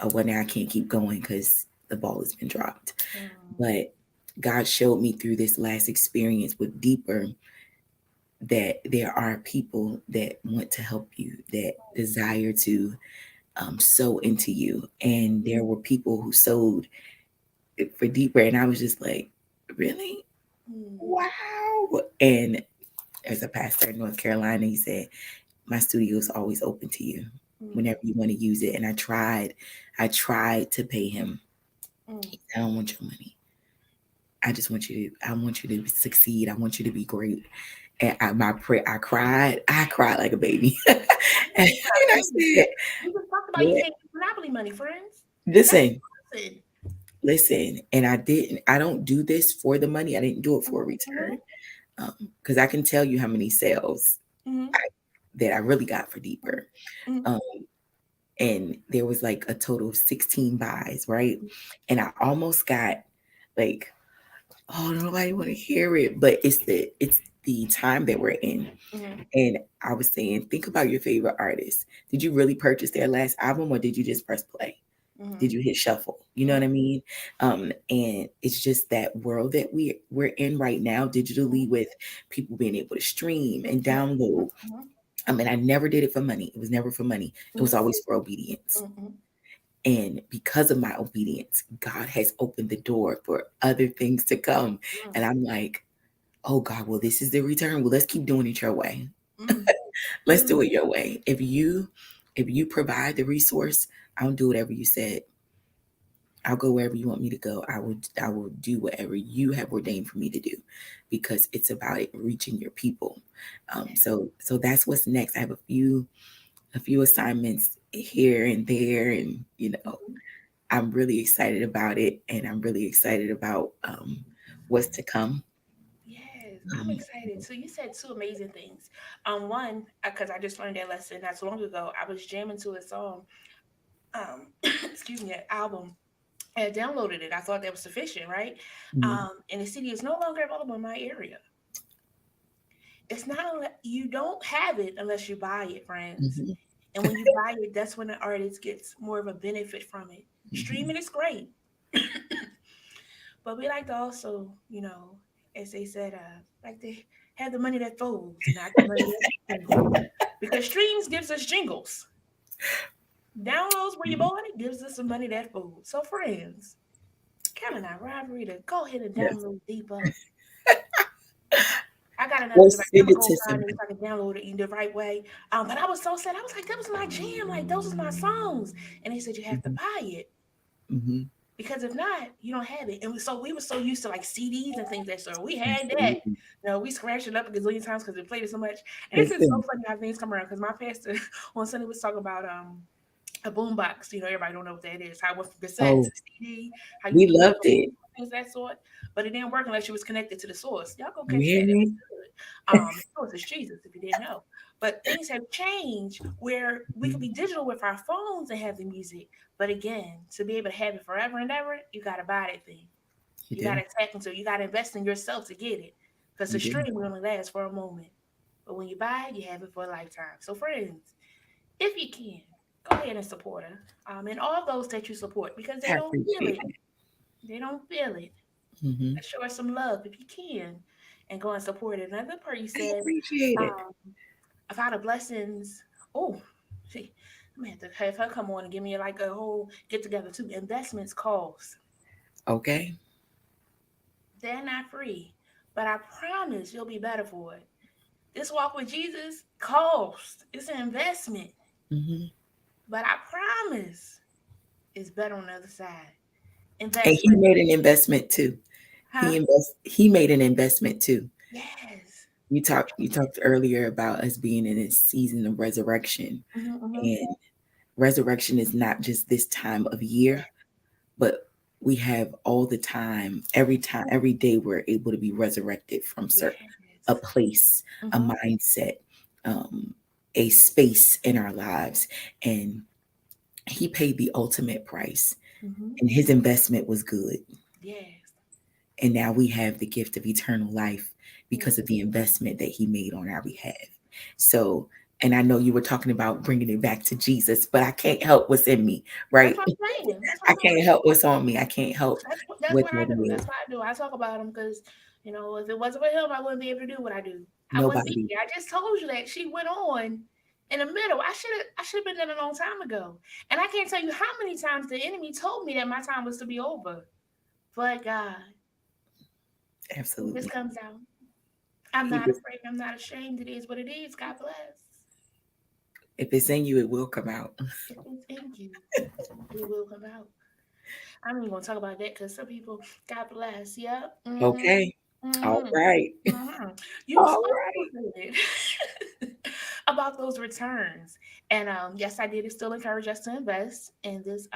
oh, well, now I can't keep going because the ball has been dropped. Mm-hmm. But God showed me through this last experience with Deeper that there are people that want to help you, that desire to sow into you. And there were people who sowed for Deeper. And I was just like, really? Wow. And as a pastor in North Carolina, he said, my studio is always open to you whenever you want to use it. And I tried to pay him. He said, I don't want your money. I want you to succeed. I want you to be great. And I cried like a baby. and I said, We just talked about you "Lord, can't use monopoly money, friends. That's listen, listen. listen. And I don't do this for the money. I didn't do it for a return. Because I can tell you how many sales Mm-hmm. I, that I really got for Deeper. Mm-hmm. Um, and there was like a total of 16 buys, right? And I almost got like, oh, nobody want to hear it, but it's the time that we're in. Mm-hmm. And I was saying, think about your favorite artist. Did you really purchase their last album or did you just press play? Mm-hmm. Did you hit shuffle? You know what I mean? And it's just that world that we're in right now digitally with people being able to stream and download. I mean, I never did it for money. It was never for money. It was always for obedience. Mm-hmm. And because of my obedience, God has opened the door for other things to come. And I'm like, oh God, well, this is the return. Well, let's keep doing it your way. Let's do Mm-hmm. it your way. If you provide the resource, I'll do whatever you said. I'll go wherever you want me to go. I will do whatever you have ordained for me to do because it's about it reaching your people. So that's what's next. I have a few assignments here and there, and I'm really excited about it, and I'm really excited about what's to come. Yes, I'm Um, excited. So you said two amazing things. One, because I just learned that lesson not so long ago. I was jamming to a song, excuse me, an album. I had downloaded it. I thought that was sufficient, right? mhm, And the CD is no longer available in my area. It's not you don't have it unless you buy it, friends. mhm, And when you buy it, that's when the artist gets more of a benefit from it. mhm. Streaming is great, but we like to also, as they said, like to have the money that folds, not the money that jingles. Because streams gives us jingles. Downloads where you bought it gives us some money that folds. So friends, Kevin and I, Robbery, to go ahead and Yes. download Deeper. I got another Or device. I'm send gonna it go to find it somebody. so I can download it in the right way. But I was so sad. I was like, that was my jam. Like those was my songs. And they said you have to Mhm, buy it. mhm. Because if not, you don't have it. And so we were so used to like CDs and things that sort. We had that. Absolutely. We scratched it up a gazillion times because we played it so much. And it's just so Listen. funny how things come around. Because my pastor on Sunday was talking about a boombox. Everybody don't know what that is. How it went from cassette to Oh, CD. How you we plug loved it. things that sort. But it didn't work unless you was connected to the source. Y'all go You catch hear that. It's me? good. The source is Jesus. If you didn't know. But things have changed where we can be digital with our phones and have the music. But again, to be able to have it forever and ever, you got to buy that thing. You You got do. to tap into it. You got to invest in yourself to get it. Because the You do. stream will only last for a moment. But when you buy it, you have it for a lifetime. So, friends, if you can, go ahead and support her. And all those that you support because they I don't feel appreciate it. that. They don't feel it. Mm-hmm. Show her some love if you can and go and support it. Another part you I said, appreciate it. about the blessings. Oh, see, I'm gonna have to have her come on and give me like a whole get together too. Investments cost. Okay. They're not free, but I promise you'll be better for it. This walk with Jesus costs. It's an investment, Mm-hmm. but I promise it's better on the other side. And he Investment, made an investment too. huh? He made an investment too. Yes. You talked earlier about us being in a season of resurrection. Mm-hmm, mm-hmm. And resurrection is not just this time of year, but we have all the time, every day we're able to be resurrected from a Yes. place, a Mm-hmm. mindset, um, a space in our lives. And he paid the ultimate price, Mm-hmm. and his investment was good. Yes. And now we have the gift of eternal life Yes. because of the investment that he made on our behalf. So, and I know you were talking about bringing it back to Jesus, but I can't help what's in me, That's right? what I'm saying. That's what I I'm saying. can't help what's on me. I can't help That's what what I that do. is. That's what I do. I talk about him because if it wasn't for him, I wouldn't be able to do what I do. I wouldn't be Nobody. here. I just told you that she went on in the middle. I should have been done a long time ago. And I can't tell you how many times the enemy told me that my time was to be over. But God, it just Absolutely. comes out. I'm He not just, afraid. I'm not ashamed. It is what it is. God bless. if it's in you, it will come out. If it's in you, it will come out. I'm even gonna talk about that because some people, God bless. Yep. Okay. All Mm-hmm. right. Mm-hmm. You All also right. said about those returns, and yes, I did still encourage us to invest in this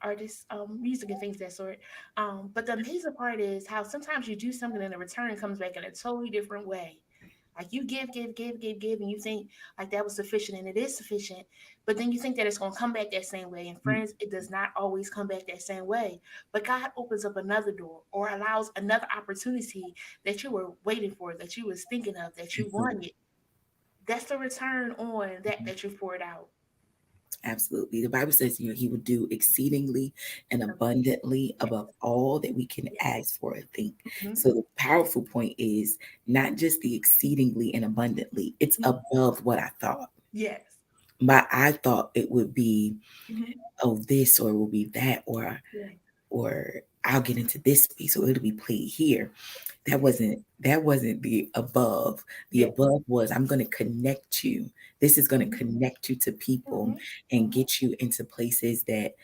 artist music and things that sort. But the amazing part is how sometimes you do something and the return comes back in a totally different way. Like you give, and you think like that was sufficient, and it is sufficient, but then you think that it's going to come back that same way. And friends, it does not always come back that same way. But God opens up another door or allows another opportunity that you were waiting for, that you was thinking of, that you Absolutely. wanted. That's the return on that you poured out. Absolutely. The Bible says, he will do exceedingly and abundantly above all that we can Yes. ask for or think. Mhm. So the powerful point is not just the exceedingly and abundantly, it's Mhm. above what I thought. Yes. I thought it would be, Mhm. oh, this, or it will be that, Yeah. or I'll get into this space, or it'll be played here. That wasn't the above. The Yeah. above was, I'm going to connect you. This is going to Mhm. connect you to people Mhm. and Mhm. get you into places that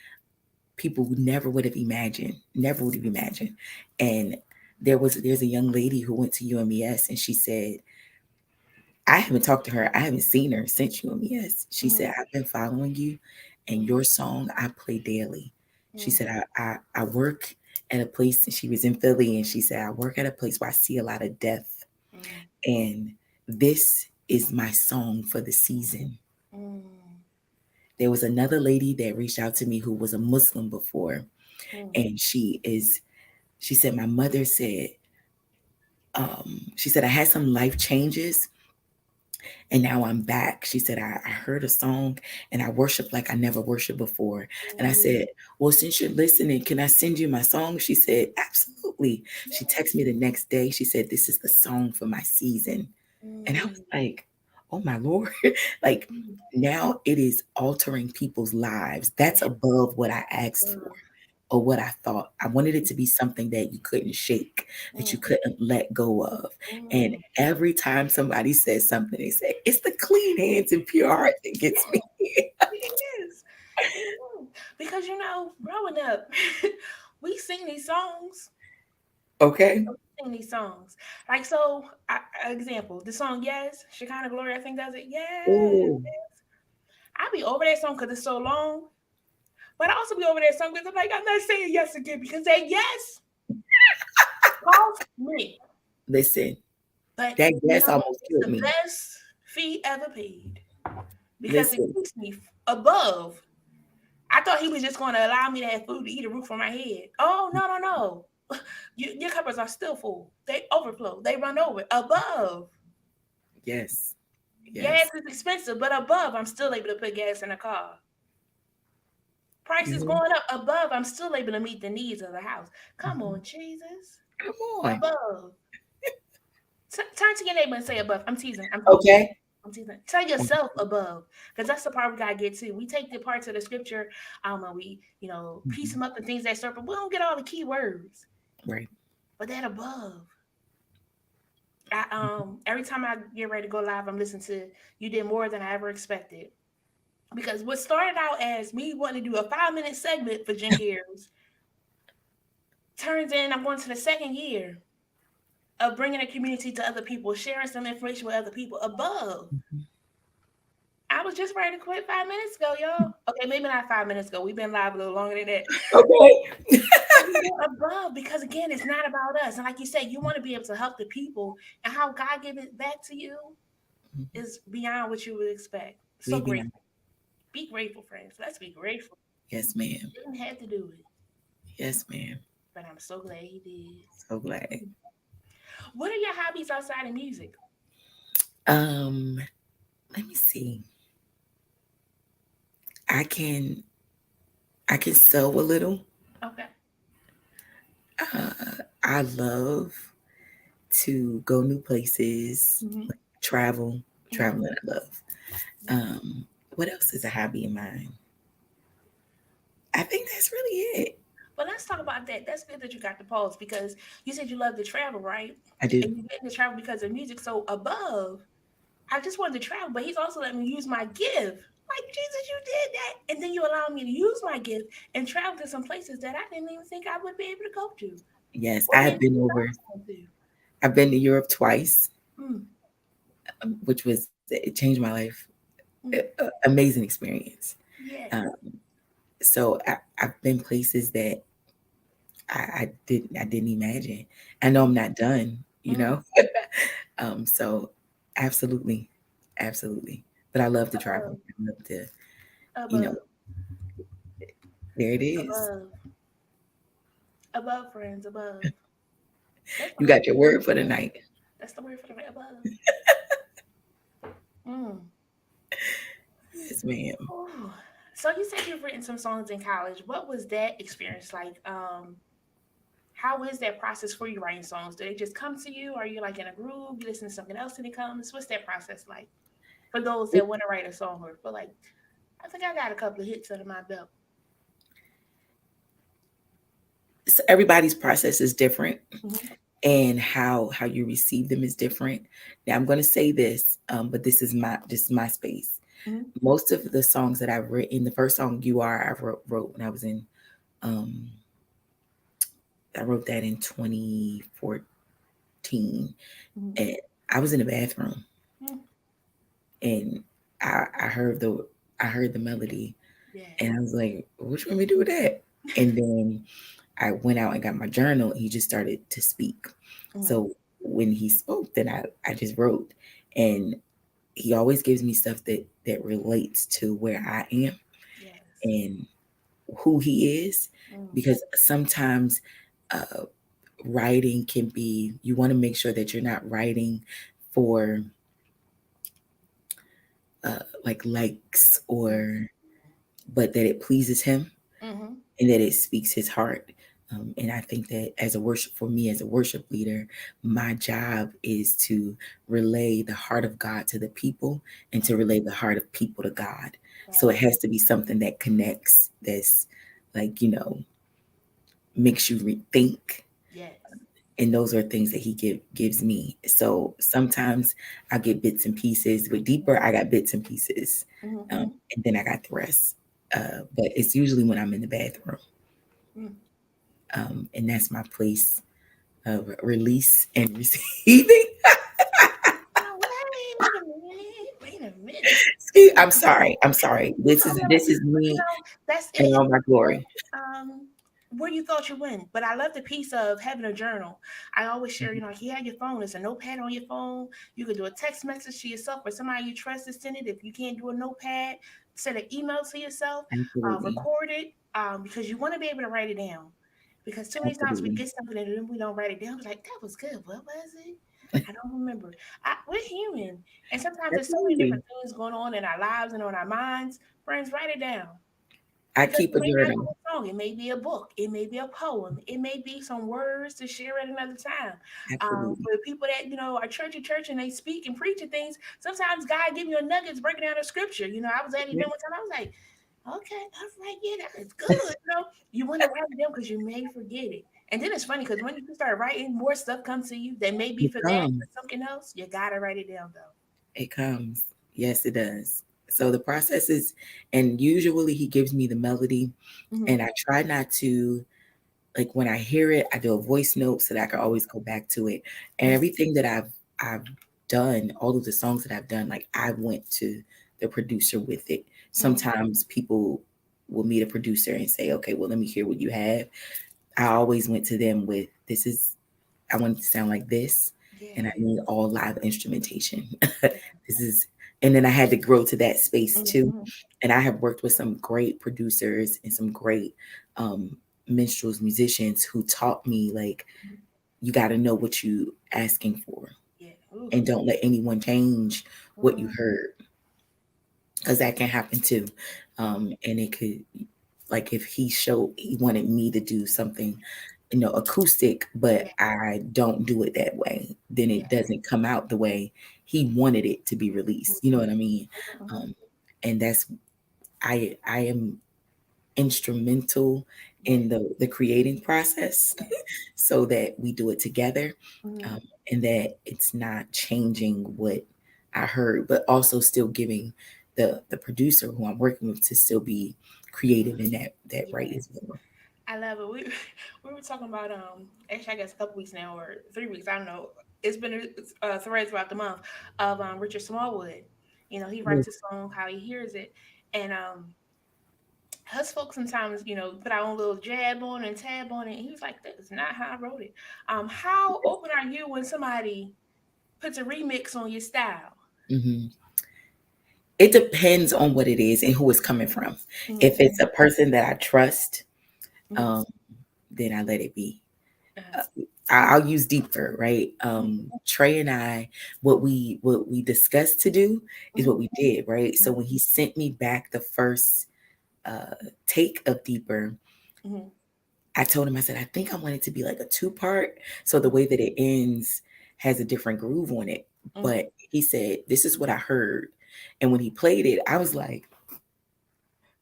people never would have imagined, never would have imagined. And there's a young lady who went to UMES, and she said, I haven't talked to her, I haven't seen her since UMES. She said, Mhm. I've been following you, and Mhm. your song I play daily. She Mhm. said, I work at a place, and she was in Philly, and she said, I work at a place where I see a lot of death, Mhm. and this is my song for the season. Mhm. There was another lady that reached out to me who was a Muslim before, Mhm. and she said, my mother said, she said, I had some life changes, and now I'm back. She said, I heard a song and I worship like I never worshiped before. And I said, well, since you're listening, can I send you my song? She said, absolutely. She texted me the next day. She said, this is the song for my season. And I was Mhm. like, oh my Lord. Like, Mhm. now it is altering people's lives. That's Yeah. above what I asked for or what I thought. I wanted it to be something that you couldn't shake, that you Mhm. couldn't let go of. And Mhm. every time somebody says something, they say, it's the clean hands and pure heart that gets me. It is. It is. Because growing up, we sing these songs. Okay. Sing these songs. Like, so, example, the song Yes, Shekinah Glory, I think does it. Yes. Oh, I be over that song because it's so long. But I also be over that song because I'm like, I'm not saying yes again because that yes cost me. listen, But that you gas know, almost it's killed the me. best fee ever paid because it Listen, keeps me above. I thought he was just going to allow me to have food to eat, a roof on my head. Oh, no, no, no. Your cupboards are still full. They overflow. They run over. Above. yes, Gas yes. is expensive, but above, I'm still able to put gas in a car. Prices Mhm. going up. Above, I'm still able to meet the needs of the house. Come on, Jesus. Come on. Above. Turn to your neighbor and say above. I'm teasing. I'm teasing. Okay. I'm teasing. Tell yourself above, because that's the part we gotta get to. We take the parts of the scripture, and we, piece Mhm. them up and things that start, but we don't get all the key words. Right. But that above, every time I get ready to go live, I'm listening to "You Did More Than I Ever Expected," because what started out as me wanting to do a 5-minute segment for Jen Cares turns in. I'm going to the second year of bringing a community to other people, sharing some information with other people. Above, Mhm. I was just ready to quit 5 minutes ago, y'all. Okay, maybe not 5 minutes ago. We've been live a little longer than that. Okay. But we went above because again, it's not about us. And like you said, you want to be able to help the people, and how God give it back to you Mhm. is beyond what you would expect. So We be grateful. Be grateful, friends. Let's be grateful. yes, ma'am. Didn't have to do it, Yes, ma'am. but I'm so glad he So glad. did. What are your hobbies outside of music? Um, let me see. I can I can sew a little. Okay. I love to go new places, Mm-hmm. like travel. Mm-hmm. Traveling, I love. What else is a hobby of mine? I think that's really it. But let's talk about that. That's good that you got the pause because you said you love to travel, right? I do. And you get to travel because of music. So above, I just wanted to travel, but he's also letting me use my gift. Like, Jesus, you did that. And then you allow me to use my gift and travel to some places that I didn't even think I would be able to go to. Yes, Or I have maybe been you over. thought I to. I've been to Europe twice, Mm, which was it changed my life. mm. Amazing experience. Yes. Um, so I've been places that I didn't imagine. I know I'm not done, you Mm. know. So absolutely, absolutely. But I love to travel. Above, I love to, you know, above, there it is. above, above, friends, above. That's You what I'm got your word for the saying. night. That's the word for the above. Mm. Yes, ma'am. Oh. So you said you've written some songs in college. What was that experience like? How is that process for you writing songs? Do they just come to you? Are you like in a groove? You listen to something else and it comes? What's that process like for those that want to write a song or feel like, I think I got a couple of hits under my belt? So everybody's process is different, Mm-hmm. and how you receive them is different. Now I'm going to say this, but this is my space. Mm-hmm. Most of the songs that I've written, the first song "You Are" I wrote when I was in, um, I wrote that in 2014, Mm-hmm. and I was in the bathroom, Mm-hmm. and I heard the melody, Yes. and I was like, "What you want me to do with that?" And then I went out and got my journal, and he just started to speak. Mm-hmm. So when he spoke, then I just wrote, and he always gives me stuff that relates to where I am Yes. and who he is, Mm-hmm. because sometimes uh, writing can be, you want to make sure that you're not writing for like likes, or but that it pleases him Mm-hmm. and that it speaks his heart. And I think that for me as a worship leader, my job is to relay the heart of God to the people and to relay the heart of people to God. So it Yes. has to be something that connects, that's like, makes you rethink. Yes. And those are things that he gives me. So sometimes I get bits and pieces, but deeper, I got bits and pieces. Mm-hmm. And then I got the rest. But it's usually when I'm in the bathroom. Mm-hmm. And that's my place of release and receiving. Now, wait a minute. Wait a minute. I'm sorry. I'm sorry. This is No, this is but you me know, that's and it's all my glory. um where you thought you went. But I love the piece of having a journal. I always share, Mhm. like you have your phone, it's a notepad on your phone. You can do a text message to yourself or somebody you trust to send it. If you can't do a notepad, send an email to yourself, Absolutely. record it, because you want to be able to write it down. Because too many times we Absolutely. get something and then we don't write it down. We're like, that was good. What was it? I don't remember. We're human. And sometimes there's so many Absolutely. different things going on in our lives and on our minds. Friends, write it down. I Because keep it a may not be journal. a song, it may be a book, it may be a poem, it may be some words to share at another time. Absolutely. For the people that are church and they speak and preach and things, sometimes God give you a nuggets breaking down a scripture. I was at an Yeah. event one time, I was like, okay, all right, yeah, that is good. You want to write it down because you may forget it. And then it's funny because when you start writing, more stuff comes to you that may be It for that comes. or something else. You gotta write it down though. It comes. Yes, it does. So the process is, and usually he gives me the melody, Mm-hmm. and I try not to, like when I hear it, I do a voice note so that I can always go back to it. And everything that I've done, all of the songs that I've done, like I went to the producer with it. Mm-hmm. Sometimes people will meet a producer and say, okay, well, let me hear what you have. I always went to them with, this is, I want it to sound like this, and I Yeah. need all live instrumentation. This is, and then I had to grow to that space too. Mm-hmm. And I have worked with some great producers and some great um, minstrels, musicians who taught me like, you got to know what you asking for, Yeah. Ooh. and don't let anyone change what you Mm-hmm. heard, because that can happen too. And it could, like if he wanted me to do something, acoustic, but Yeah. I don't do it that way, then Yeah. it doesn't come out the way he wanted it to be released. You know what I mean? Mm-hmm. Um, and that's, I am instrumental Yeah. in the creating process, Yeah. so that we do it together, Mm-hmm. um, and that it's not changing what I heard, but also still giving the producer who I'm working with to still be creative in that right as Yes. well. I love it. We were talking about actually I guess a couple weeks now or 3 weeks, I don't know. It's been a thread throughout the month of Richard Smallwood. He Yeah. writes a song how he hears it. And us folks sometimes, put our own little jab on and tab on it. And he was like, that's not how I wrote it. How open are you when somebody puts a remix on your style? Mhm. It depends on what it is and who it's coming from. If Mm-hmm. it's a person that I trust, Mm-hmm. um, then I let it be. Uh-huh. Uh, I'll use deeper, right? Trey and I, what we discussed to do is Mm-hmm. what we did, right? So when he sent me back the first take of deeper, Mm-hmm. I told him, I said, I think I want it to be like a two-part. So the way that it ends has a different groove on it. Mm-hmm. But he said, this is what I heard. And when he played it, I was like,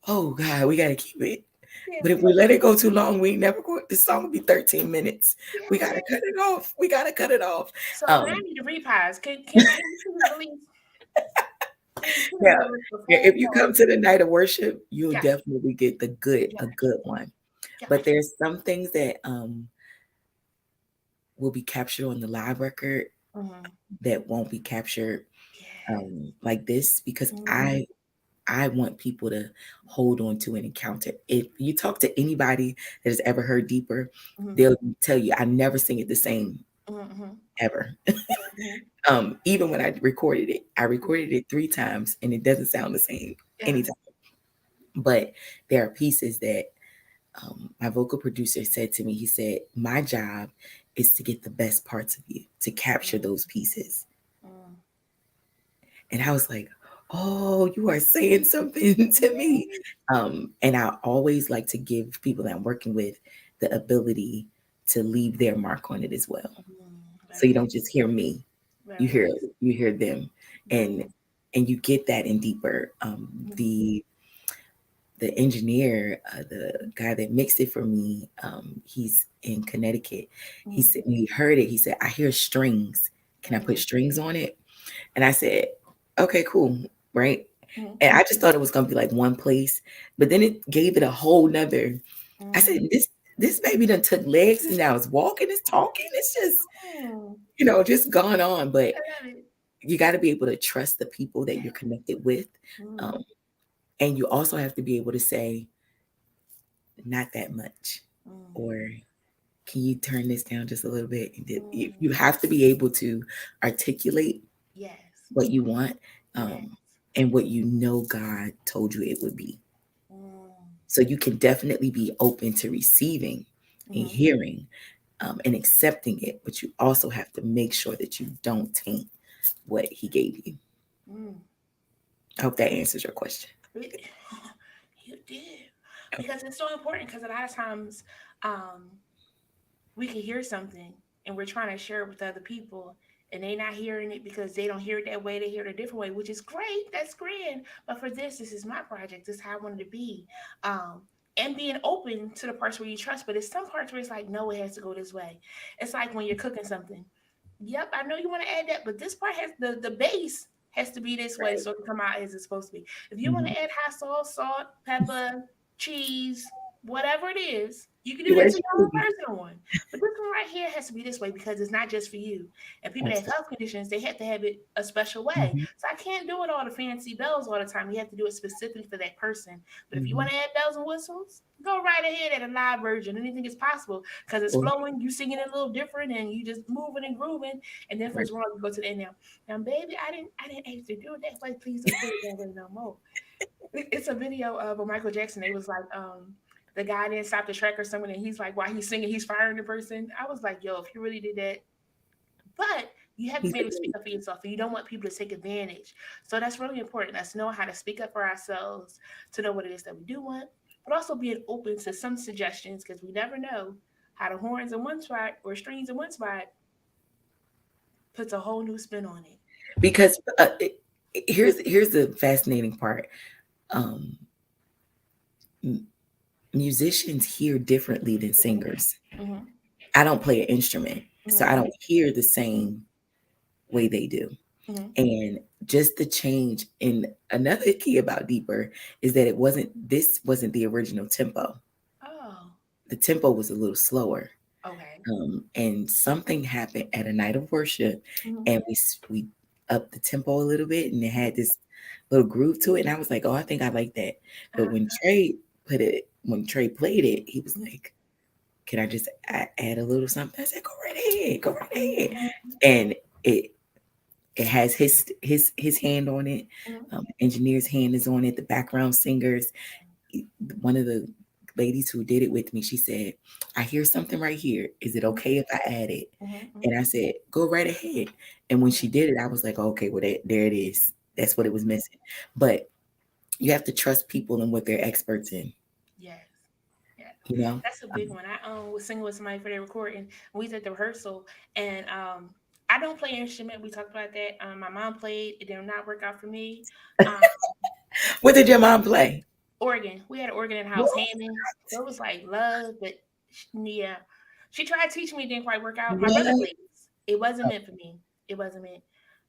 oh God, we gotta keep it. Yeah. But if we let it go too long, we ain't never go. This song will be 13 minutes. We gotta Yeah. cut it off. We gotta cut it off. So now I Um, need to reprise. Can we release? Can we yeah. release the Yeah, full if you part? come to the night of worship, you'll Gotcha. definitely get a Gotcha. good one. But Gotcha. there's some things that will be captured on the live record Mm-hmm. that won't be captured Yeah. like this, because Mm-hmm. I want people to hold on to an encounter. If you talk to anybody that has ever heard deeper, Mm-hmm. they'll tell you I never sing it the same Mm-hmm. ever. Mm-hmm. Even when I recorded it 3 times and it doesn't sound the same Yeah. anytime. But there are pieces that my vocal producer said to me. He said, my job is to get the best parts of you, to capture those pieces. Mm-hmm. And I was like, oh, you are saying something to me. Yeah. And I always like to give people that I'm working with the ability to leave their mark on it as well. So Very you nice. don't just hear me, you Very hear nice. you hear them. Very And nice. you get that in deeper. Mm-hmm. The engineer, the guy that mixed it for me, he's in Connecticut. He Mm-hmm. said when he heard it, he said, I hear strings. Can I put strings on it? And I said, okay, cool, right? Mm-hmm. And I just thought it was gonna be like one place, but then it gave it a whole nother. I Mm-hmm. said, this baby done took legs and now it's walking, it's talking. It's just, Oh, just gone on. But I love it. you got to be able to trust the people that you're connected with. Mm, Um, and you also have to be able to say, not that much. mm, Or can you turn this down just a little bit? mm. You have to be able to articulate Yes. what you want, Yes. and what you know God told you it would be. Mm, So you can definitely be open to receiving and mm-hmm. hearing, and accepting it, but you also have to make sure that you don't taint what He gave you. Mm. I hope that answers your question. It- You did. Because it's so important because a lot of times um, we can hear something and we're trying to share it with other people and they're not hearing it because they don't hear it that way. They hear it a different way, which is great. That's grand. But for this is my project. This is how I wanted to be. And being open to the parts where you trust. But it's some parts where it's like, no, it has to go this way. It's like when you're cooking something. Yep, I know you want to add that, but this part has the base has to be this way Right. so it can come out as it's supposed to be. If you want Mm-hmm. to add hot sauce, salt, pepper, cheese, whatever it is, you can do You that as to you your own please. personal one. But this one right here has to be this way because it's not just for you. And people that have Absolutely. health conditions, they have to have it a special way. Mm-hmm. So I can't do it all the fancy bells all the time. You have to do it specifically for that person. But if you Mm-hmm. want to add bells and whistles, go right ahead at a live version. Anything is possible because it's Or, flowing. You singing it a little different, and you just moving and grooving. And then right. first wrong, you go to the end now. Now, baby, I didn't ask you to do it that way. Please don't do it that way no more. It's a video of a Michael Jackson. They was like, the guy didn't stop the track or something, and he's like, while he's singing, he's firing the person. I was like, yo, if you really did that, but you have to He's be a able to speak up for yourself, and you don't want people to take advantage. So that's really important. Us know how to speak up for ourselves, to know what it is that we do want, but also being open to some suggestions because we never know how the horns in one spot or strings in one spot puts a whole new spin on it. because here's the fascinating part. Um, m- Musicians hear differently than singers. Mm-hmm. I don't play an instrument, so I Mm-hmm. don't hear the same way they do. Mm-hmm. And just the change in another key about Deeper is that this wasn't the original tempo. Oh, The tempo was a little slower. okay. And something happened at a night of worship, Mm-hmm. and we upped the tempo a little bit, and it Mm-hmm. had this little groove to it. And I was like, oh, I think I like that. But when Trey played it, he was like, can I just add a little something? I said, go right ahead. Mm-hmm. And it has his hand on it. Mm-hmm. Engineer's hand is on it. The background singers. One of the ladies who did it with me, she said, I hear something right here. Is it okay if I add it? Mm-hmm. And I said, go right ahead. And when she did it, I was like, okay, well, there it is. That's what it was missing. But you have to trust people and what they're experts in, Yes. Yeah. you know? That's a big one. I was singing with somebody for their recording. We was at the rehearsal, and I don't play an instrument. We talked about that. My mom played. It did not work out for me. Um, What did your mom play? organ. We had an organ in the house, What? Hammond. So it was like love, but yeah, she tried to teach me. It didn't quite work out. My brother What? plays. It wasn't meant for me. It wasn't meant.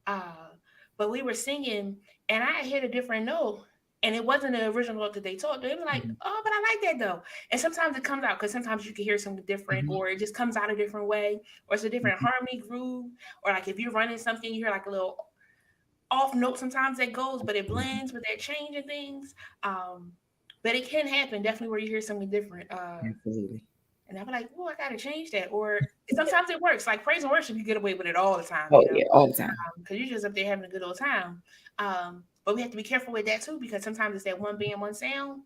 Uh, but we were singing, and I hit a different note. And it wasn't the original note that they taught. They were like, "Oh, but I like that though." And sometimes it comes out because sometimes you can hear something different, Mhm, or it just comes out a different way, or it's a different mhm, harmony groove, or like if you're running something, you hear like a little off note sometimes that goes, but it mhm. blends with that change and things. Um, but it can happen definitely where you hear something different. Absolutely. And I'm like, oh, I gotta change that. Or sometimes it works. Like praise and worship, you get away with it all the time, Oh yeah, all the time. because you're just up there having a good old time. But we have to be careful with that too, because sometimes it's that one band, one sound.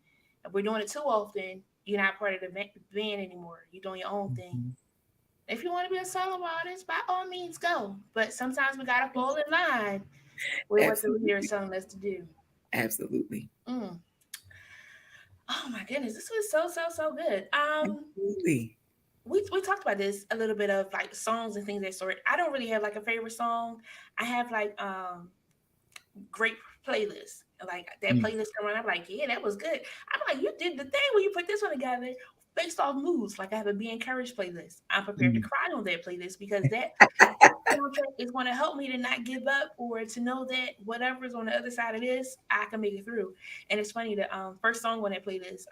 If we're doing it too often, you're not part of the band anymore. You're doing your own thing. Mhm. If you want to be a solo artist, by all means go. But sometimes we gotta fall in line with what the leader is Absolutely. telling us to do. Absolutely. Mm. Oh my goodness, this was so good. Absolutely. We talked about this a little bit of like songs and things that sort. I don't really have like a favorite song. I have like great playlists. Like that Mm. playlist come around, I'm like, yeah, that was good. I'm like, you did the thing when you put this one together based off moods. Like I have a Be Encouraged playlist. I'm prepared to Mm. cry on that playlist because that soundtrack is going to help me to not give up or to know that whatever's on the other side of this, I can make it through. And it's funny, the first song on that playlist,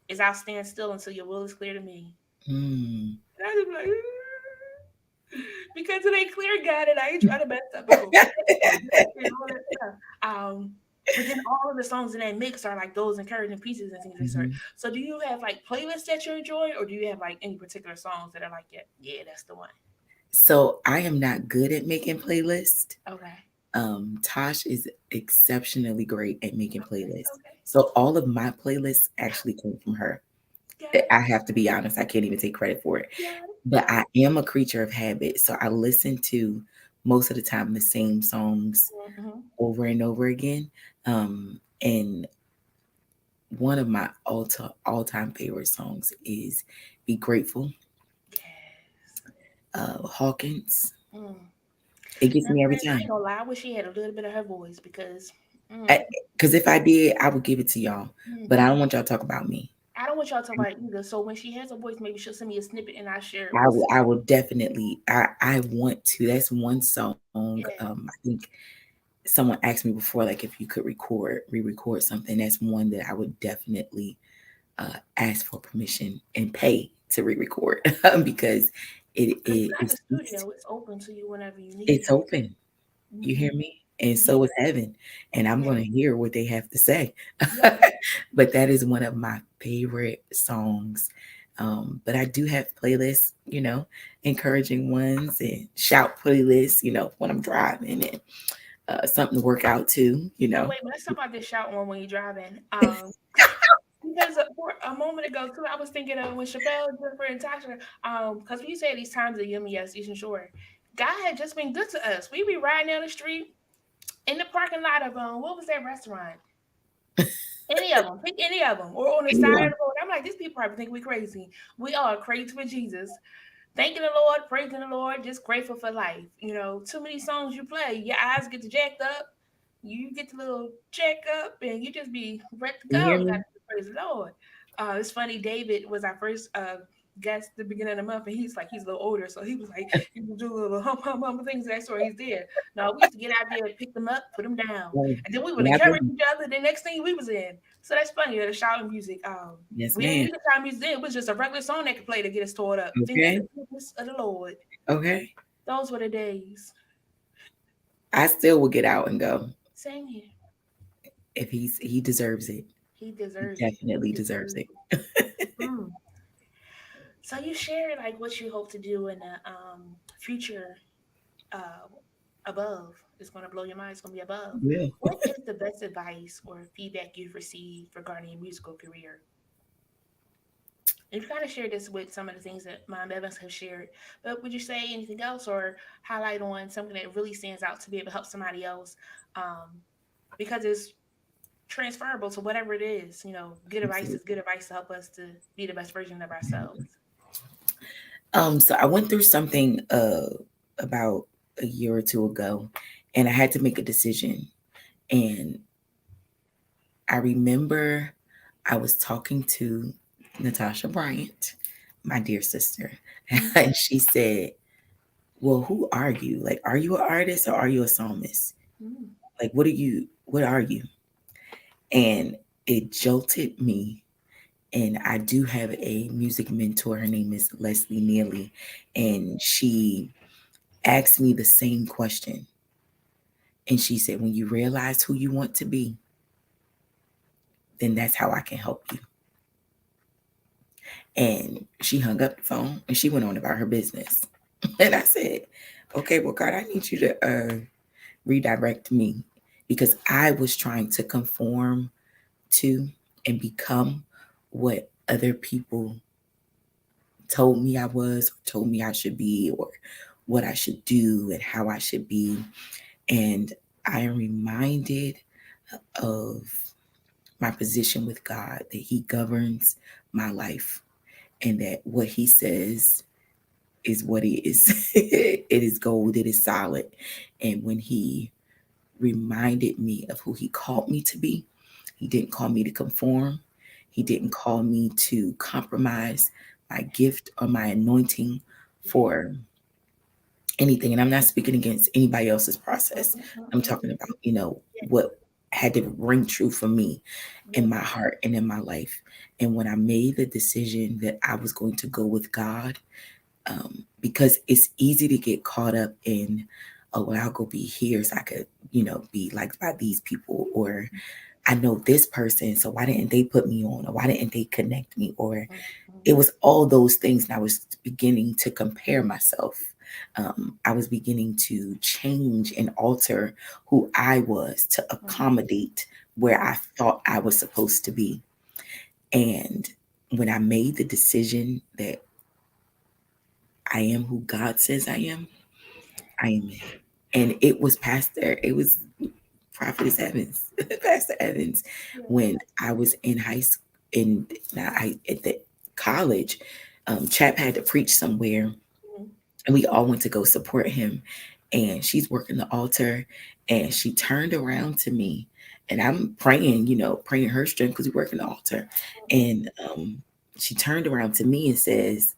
is I'll stand still until your will is clear to me. Mm. And I just be like, because it ain't clear, God, and I ain't trying to mess up before we get there. And all that stuff. But then all of the songs in that mix are like those encouraging pieces and things of that sort. Mhm. So do you have like playlists that you enjoy, or do you have like any particular songs that are like, yeah, yeah, that's the one? So I am not good at making playlists. Okay. Tosh is exceptionally great at making Okay. playlists. Okay. So all of my playlists actually came from her. Got it. I have to be honest, I can't even take credit for it. Got it. But Got I it. am a creature of habit. So I listen to most of the time the same songs Mm-hmm. over and over again. And one of my all time favorite songs is Be Grateful, Yes. Hawkins. Mm. It gets Now, me every friends, I time. ain't gonna lie. I wish she had a little bit of her voice because mm, Because if I did, I would give it to y'all. But I mm-hmm. don't want y'all to talk about me. I don't want y'all to talk about it either. So when she has a voice, maybe she'll send me a snippet and I share it I with. will, I will definitely. I want to. That's one song. I Yeah. think someone asked me before, like if you could re-record something. That's one that I would definitely ask for permission and pay to re-record because it, Because it you got it the speaks. studio, it's open to you whenever you need It's it. open. You Mm-hmm. hear me? And Yeah. so is heaven. And I'm Yeah. going to hear what they have to say. Yeah. But that is one of my favorite songs. But I do have playlists, encouraging ones and shout playlists, when I'm driving and something to work out to. Oh wait, but let's talk about this shout one when you're driving. Because for a moment ago too, I was thinking of when Chappelle, Jennifer, and Tasha, because when you say these times of Yummy, yes, Eastern Shore, God had just been good to us. We be riding down the street in the parking lot of what was that restaurant? Any of them, pick any of them, or on the side of Anyone. the road. I'm like, these people probably think we crazy. We are crazy for Jesus, thanking the Lord, praising the Lord, just grateful for life. You know, too many songs you play, your eyes get jacked up, you get the little check up, and you just be ready to You go. hear You got me? to praise the Lord. It's funny. David was our first guest at the beginning of the month, and he's a little older, so he was like, he would do little hum things of that sort. He's there. No, we used to get out there, pick them up, put them down, Oh, and then we would never. encourage each other. The next thing we was in. So that's funny. The shouting music. Yes, We didn't ma'am. need the shout music then. It was just a regular song that could play to get us tore up. Think of Okay. the goodness of the Lord. Okay. Those were the days. I still will get out and go Same here. if he deserves it. He He deserves it. He definitely deserves deserves it. it. Mm. So you shared like what you hope to do in the future uh, above. It's going to blow your mind. It's going to be above. Yeah. What is the best advice or feedback you've received regarding your musical career? And you kind of shared this with some of the things that Mom Evans have shared, but would you say anything else or highlight on something that really stands out to be able to help somebody else? Um, because it's transferable to whatever it is. You know, good advice is Absolutely. good advice to help us to be the best version of ourselves. So I went through something about a year or two ago, and I had to make a decision. And I remember I was talking to Natasha Bryant, my dear sister, Mm-hmm. and she said, "Well, who are you? Like, are you an artist or are you a psalmist? Mm-hmm. Like, what are you? What are you?" And it jolted me. And I do have a music mentor. Her name is Leslie Neely, and she asked me the same question. And she said, when you realize who you want to be, then that's how I can help you. And she hung up the phone and she went on about her business. And I said, okay, well, God, I need you to redirect me because I was trying to conform to and become what other people told me I was, or told me I should be, or what I should do and how I should be. And I am reminded of my position with God, that He governs my life and that what He says is what it is. It is gold, it is solid. And when He reminded me of who He called me to be, He didn't call me to conform, He didn't call me to compromise my gift or my anointing Yeah. for anything. And I'm not speaking against anybody else's process. I'm Mm-hmm. talking about, Yeah. what had to ring true for me in Yeah. my heart and in my life. And when I made the decision that I was going to go with God, because it's easy to get caught up in, oh, well, I'll go be here so I could, be liked by these people, or I know this person, so why didn't they put me on, or why didn't they connect me, or Mm-hmm. it was all those things, and I was beginning to compare myself. I was beginning to change and alter who I was to accommodate where I thought I was supposed to be. And when I made the decision that I am who God says I am it. And it was Prophetess Evans, Pastor Evans, Yeah. when I was in high school, at the college, Chap had to preach somewhere, Mm-hmm. and we all went to go support him. And she's working the altar, and she turned around to me, and I'm praying, praying her strength because we work in the altar. And she turned around to me and says,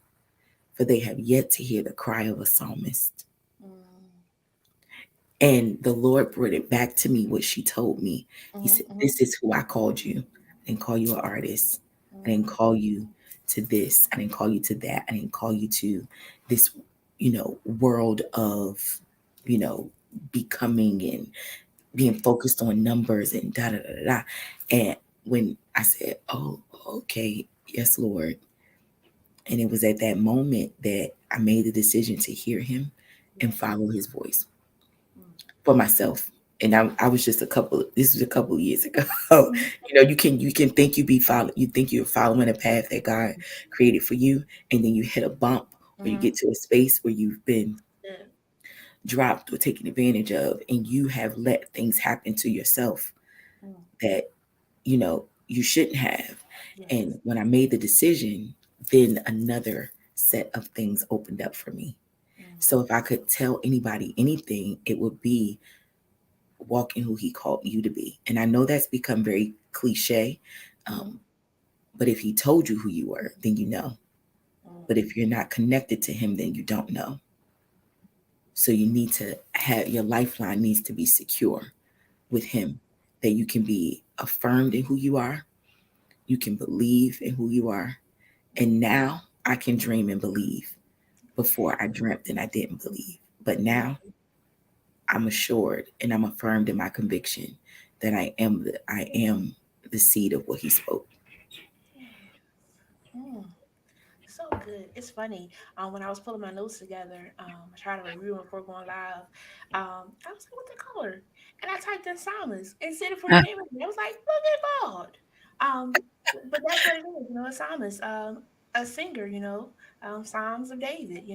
"For they have yet to hear the cry of a psalmist." And the Lord brought it back to me what she told me. He said, Mm-hmm. "This is who I called you. I didn't call you an artist. I didn't Mm-hmm. call you to this. I didn't call you to that. I didn't call you to this, world of, you know, becoming and being focused on numbers and da da da da da." And when I said, "Oh, okay, yes, Lord," and it was at that moment that I made the decision to hear him and Yes. follow his voice for myself. And I was just this was a couple of years ago. Mm-hmm. You can think you think you're following a path that God created for you, and then you hit a bump, or you Mm-hmm. get to a space where you've been Yeah. dropped or taken advantage of, and you have let things happen to yourself Mm. that you shouldn't have. And Yes. when I made the decision, then another set of things opened up for me. Mm. So if I could tell anybody anything, it would be walk in who he called you to be. And I know that's become very cliche, Mm-hmm. um, but if he told you who you were, then you know. Mm. But if you're not connected to him, then you don't know. So you need to have your lifeline needs to be secure with him, that you can be affirmed in who you are, you can believe in who you are. And now I can dream and believe. Before I dreamt and I didn't believe. But now I'm assured and I'm affirmed in my conviction that I am the seed of what he spoke. Mm. So good. It's funny. When I was pulling my notes together, I tried to review them before going live. I was like, "What the color?" And I typed in psalmist and said it for your Ah, name. I was like, "Look at God." Um, but that's what it is. A psalmist, a singer. Psalms of David. The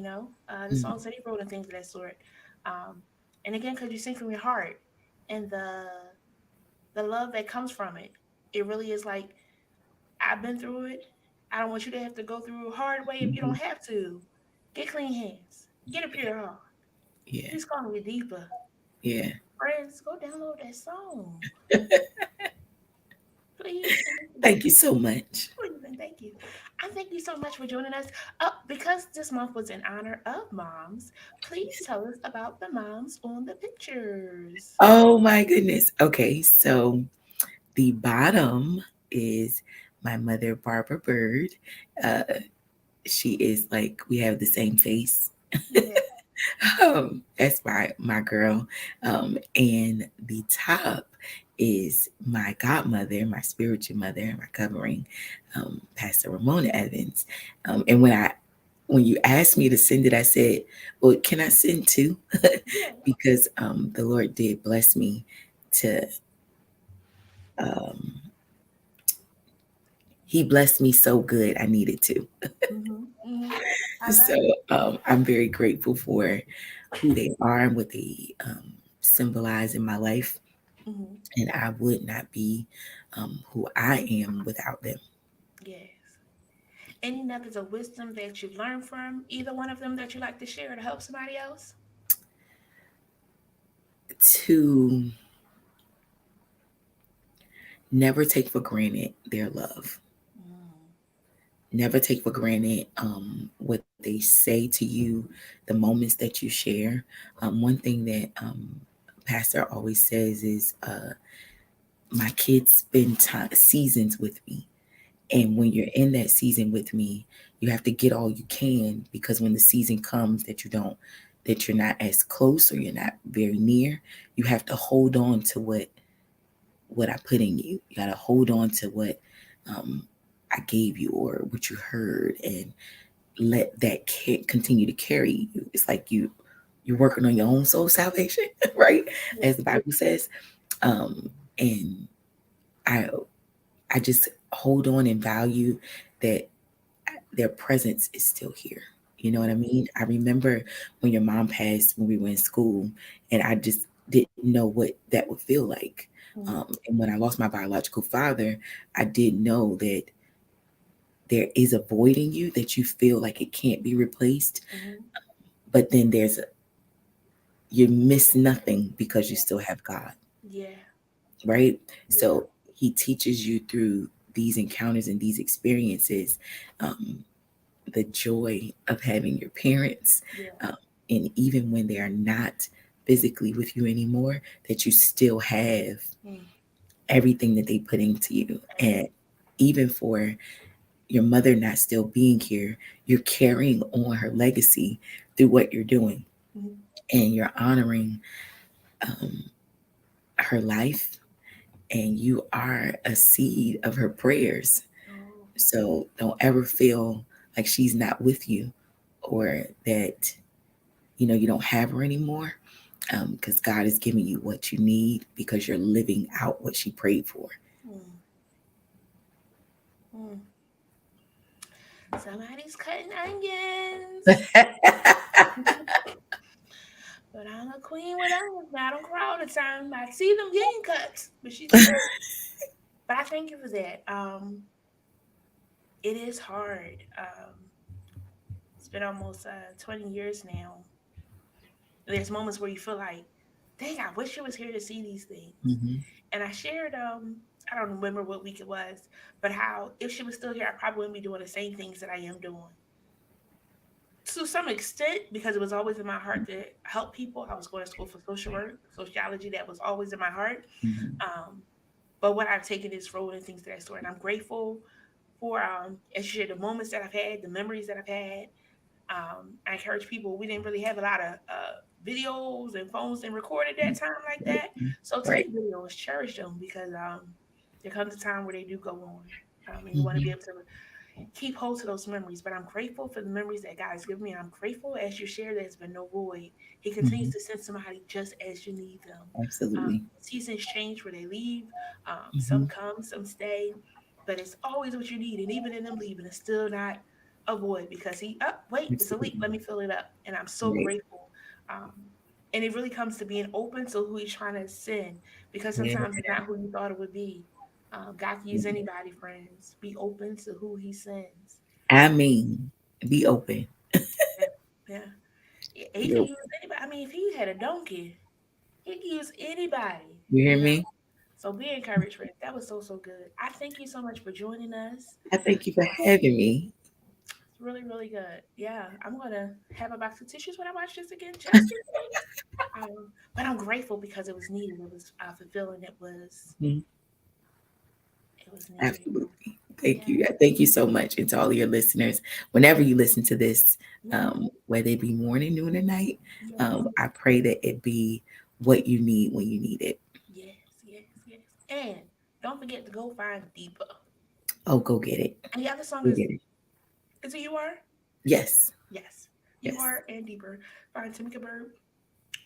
mm, songs that he wrote and things of that sort. Um, and again, because you sing from your heart and the love that comes from it, it really is like I've been through it. I don't want you to have to go through a hard way if you mhm. don't have to. Get clean hands. Get a pure heart. Yeah, He's calling you deeper. yeah. Friends, go download that song. Please and thank you. Thank you so much. Please and thank you. I thank you so much for joining us. Because this month was in honor of moms, please tell us about the moms on the pictures. Oh my goodness. Okay, so the bottom is my mother, Barbara Bird. Uh, she is like we have the same face. Yeah. That's my girl. And the top is my godmother, my spiritual mother, my covering, Pastor Ramona Evans. And when you asked me to send it, I said, "Well, can I send two?" Yeah. Because the Lord did bless me to. Um, he blessed me so good, I needed to. Mm-hmm. Mm-hmm. I So love it. I'm very grateful for who they are and what they symbolize in my life. Mm-hmm. And I would not be who I am without them. Yes. Any nuggets of wisdom that you've learned from either one of them that you like to share to help somebody else? To never take for granted their love, Mm. never take for granted what they say to you, the moments that you share. One thing that Pastor always says is my kids spend time seasons with me. And when you're in that season with me, you have to get all you can, because when the season comes that you're not as close or you're not very near, you have to hold on to what I put in you. You got to hold on to what um, I gave you or what you heard, and let that continue to carry you. It's like you're working on your own soul salvation, right? Yeah. As the Bible says. And I I just hold on and value that their presence is still here. You know what I mean? I remember when your mom passed when we were in school, and I just didn't know what that would feel like. And when I lost my biological father, I did know that there is a void in you that you feel like it can't be replaced. But then you miss nothing because you Yeah. still have God, Yeah. right? Yeah. So he teaches you through these encounters and these experiences, um, the joy of having your parents, Yeah. um, and even when they are not physically with you anymore, that you still have Mm. everything that they put into you. Amen. And even for your mother not still being here, you're carrying on her legacy through what you're doing, Mhm. and you're honoring um, her life, and you are a seed of her prayers. Oh. So don't ever feel like she's not with you, or that you don't have her anymore, because God is giving you what you need because you're living out what she prayed for. Mm. Mm. Somebody's cutting onions. But I'm a queen with onions. Now I don't cry all the time. I see them getting cut, but she's good. But I thank you for that. It is hard. It's been almost 20 years now. There's moments where you feel like, dang, I wish you was here to see these things. Hmm. And I shared, I don't remember what week it was, but how if she was still here, I probably wouldn't be doing the same things that I am doing. To some extent, because it was always in my heart to help people. I was going to school for social work, sociology, that was always in my heart. Hmm. Um, but what I've taken is road and things to that story. And I'm grateful for, as you shared, the moments that I've had, the memories that I've had. I encourage people. We didn't really have a lot of videos and phones and record at that time like that. So Right. take videos, cherish them, because there comes a time where they do go on, and you want to be Hmm. able to keep hold to those memories. But I'm grateful for the memories that God has given me. And I'm grateful, as you share, there's been no void. He continues Hmm. to send somebody just as you need them. Absolutely. Seasons change where they leave. Some Hmm. come, some stay, but it's always what you need. And even in them leaving, it's still not a void, because wait, it's a leak. Absolutely. Let me fill it up. And I'm so Right. grateful. Um, and it really comes to being open to who he's trying to send, because Yeah. sometimes it's not who you thought it would be. God can use anybody, friends. Be open to who he sends. I mean, be open. Yeah, yeah. He Be can open. use anybody. I mean, if he had a donkey, he can use anybody, You hear you know. me? So be encouraged, friends. That was so, so good. I thank you so much for joining us. I thank you for having me. It's really, really good. Yeah, I'm gonna have a box of tissues when I watch this again, just in case. But I'm grateful because it was needed. It was fulfilling. Mhm. It was needed. Absolutely. Thank Yeah. you. Thank you so much. And to all of your listeners, whenever you listen to this, Yeah. whether it be morning, noon, or night, Yes. I pray that it be what you need when you need it. Yes. Yes. Yes. And don't forget to go find Deepa. Oh, go get it. And the other song Go get it. is it You Are? Yes. Yes. You Yes. Are and Deeper. Find Tameeka Byrd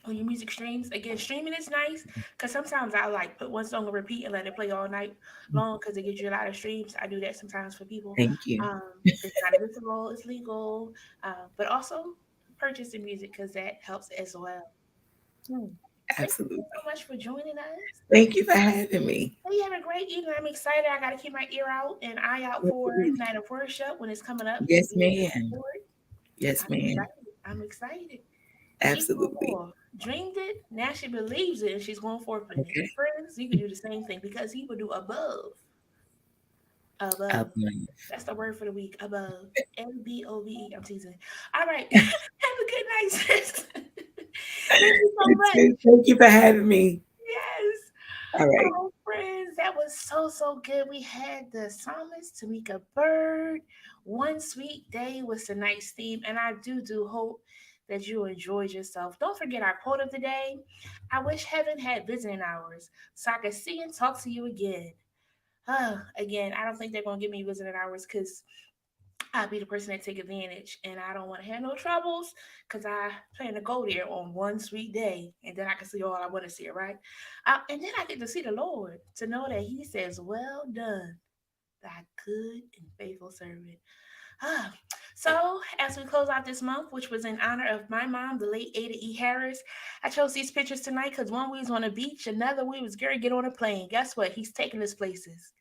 on your music streams. Again, streaming is nice, because sometimes I like put one song on repeat and let it play all night long, because it gives you a lot of streams. I do that sometimes for people. Thank you. Um, it's not illegal, it's legal, but also purchase the music, because that helps as well. Hmm. Thank you Absolutely. so much for joining us. Thank you for having me. Hey, you have a great evening. I'm excited. I got to keep my ear out and eye out for Absolutely. Night of Worship when it's coming up. Yes, Be looking ma'am. forward. Yes, I'm ma'am. excited. I'm excited. She's going Absolutely. for. Dreamed it. Now she believes it, and she's going forth in it. Okay. Friends, you can do the same thing, because he will do above. Above. That's the word for the week. Above. LBOVE. I'm teasing. All right. Have a good night, sis. Thank you so much. Thank you for having me. Yes. All right. Oh, friends. That was so good. We had the psalmist Tameeka Byrd. One Sweet Day was tonight's theme, and I do hope that you enjoyed yourself. Don't forget our quote of the day. I wish heaven had visiting hours so I could see and talk to you again. Again, I don't think they're gonna give me visiting hours because I'll be the person that take advantage, and I don't want to have no troubles because I plan to go there on one sweet day, and then I can see all I want to see. Right, and then I get to see the Lord to know that He says, "Well done, thy good and faithful servant." Ah, so, as we close out this month, which was in honor of my mom, the late Ada E. Harris, I chose these pictures tonight because one we was on a beach, another we was Gary get on a plane. Guess what? He's taking us places.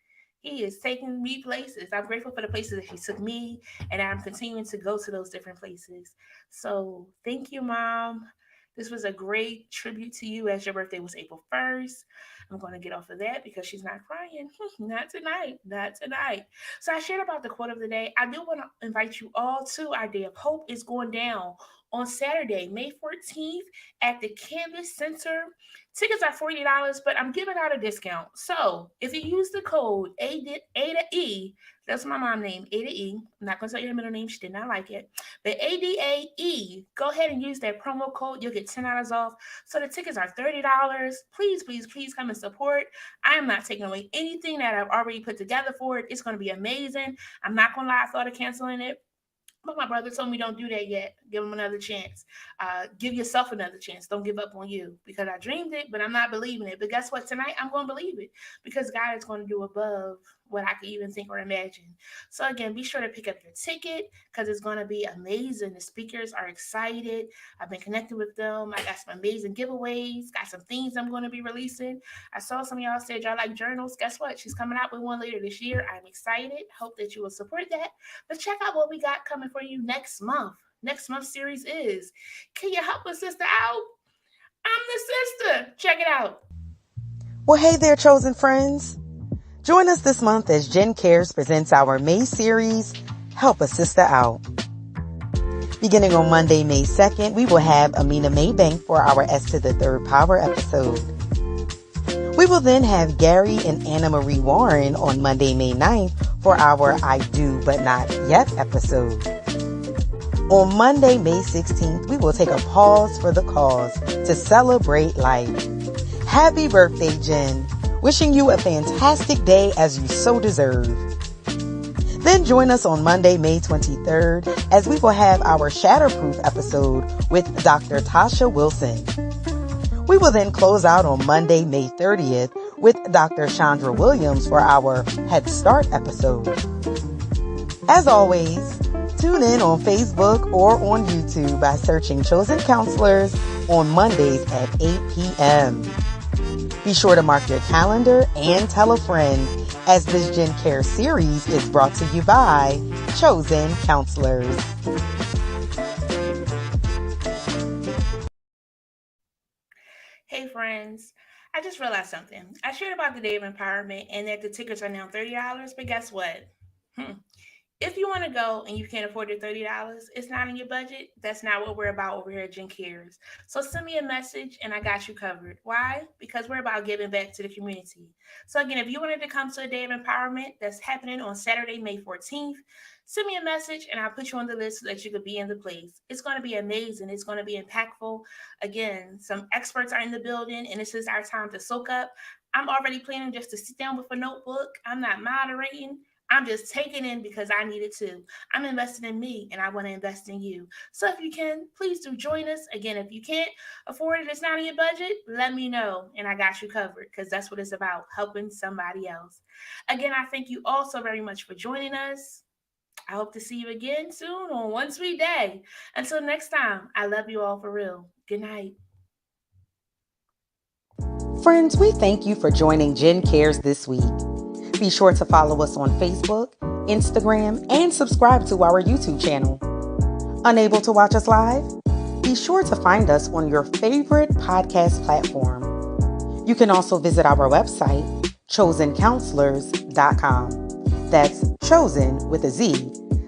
He is taking me places. I'm grateful for the places that he took me, and I'm continuing to go to those different places. So, thank you, Mom. This was a great tribute to you as your birthday was April 1st. I'm going to get off of that because she's not crying. Not tonight. Not tonight. So I shared about the quote of the day. I do want to invite you all to our Day of Hope is going down on Saturday, May 14th at the Canvas Center. Tickets are $40, but I'm giving out a discount. So if you use the code Ada E, that's my mom's name, Ada E. I'm not going to tell you her middle name. She did not like it. But ADAE, go ahead and use that promo code. You'll get $10 off. So the tickets are $30. Please come and support. I am not taking away anything that I've already put together for it. It's going to be amazing. I'm not going to lie. I thought of canceling it. But my brother told me don't do that yet. Give him another chance. Give yourself another chance. Don't give up on you. Because I dreamed it, but I'm not believing it. But guess what? Tonight, I'm going to believe it. Because God is going to do above what I could even think or imagine. So again, be sure to pick up your ticket because it's going to be amazing. The speakers are excited. I've been connecting with them. I got some amazing giveaways. Got some things I'm going to be releasing. I saw some of y'all said y'all like journals. Guess what? She's coming out with one later this year. I'm excited. Hope that you will support that. But check out what we got coming for you next month. Next month's series is Can You Help a Sister Out? I'm the sister. Check it out. Well, hey there, chosen friends. Join us this month as Jen Cares presents our May series, Help a Sister Out. Beginning on Monday, May 2nd, we will have Amina Maybank for our S to the Third Power episode. We will then have Gary and Anna Marie Warren on Monday, May 9th for our I Do But Not Yet episode. On Monday, May 16th, we will take a pause for the cause to celebrate life. Happy birthday, Jen. Wishing you a fantastic day as you so deserve. Then join us on Monday, May 23rd, as we will have our Shatterproof episode with Dr. Tasha Wilson. We will then close out on Monday, May 30th with Dr. Chandra Williams for our Head Start episode. As always, tune in on Facebook or on YouTube by searching Chosen Counselors on Mondays at 8 p.m. Be sure to mark your calendar and tell a friend as this Gen Care series is brought to you by Chosen Counselors. Hey friends, I just realized something. I shared about the Day of Empowerment and that the tickets are now $30, but guess what? If you want to go and you can't afford the $30, it's not in your budget. That's not what we're about over here at Jen Cares. So send me a message and I got you covered. Why? Because we're about giving back to the community. So again, if you wanted to come to a Day of Empowerment that's happening on Saturday, May 14th, send me a message and I'll put you on the list so that you could be in the place. It's going to be amazing. It's going to be impactful. Again, some experts are in the building and this is our time to soak up. I'm already planning just to sit down with a notebook. I'm not moderating. I'm just taking in because I need it too. I'm investing in me and I want to invest in you. So if you can, please do join us. Again, if you can't afford it, it's not in your budget, let me know and I got you covered because that's what it's about, helping somebody else. Again, I thank you all so very much for joining us. I hope to see you again soon on One Sweet Day. Until next time, I love you all for real. Good night. Friends, we thank you for joining Jen Cares this week. Be sure to follow us on Facebook, Instagram, and subscribe to our YouTube channel. Unable to watch us live? Be sure to find us on your favorite podcast platform. You can also visit our website, chosencounselors.com. That's chosen with a Z,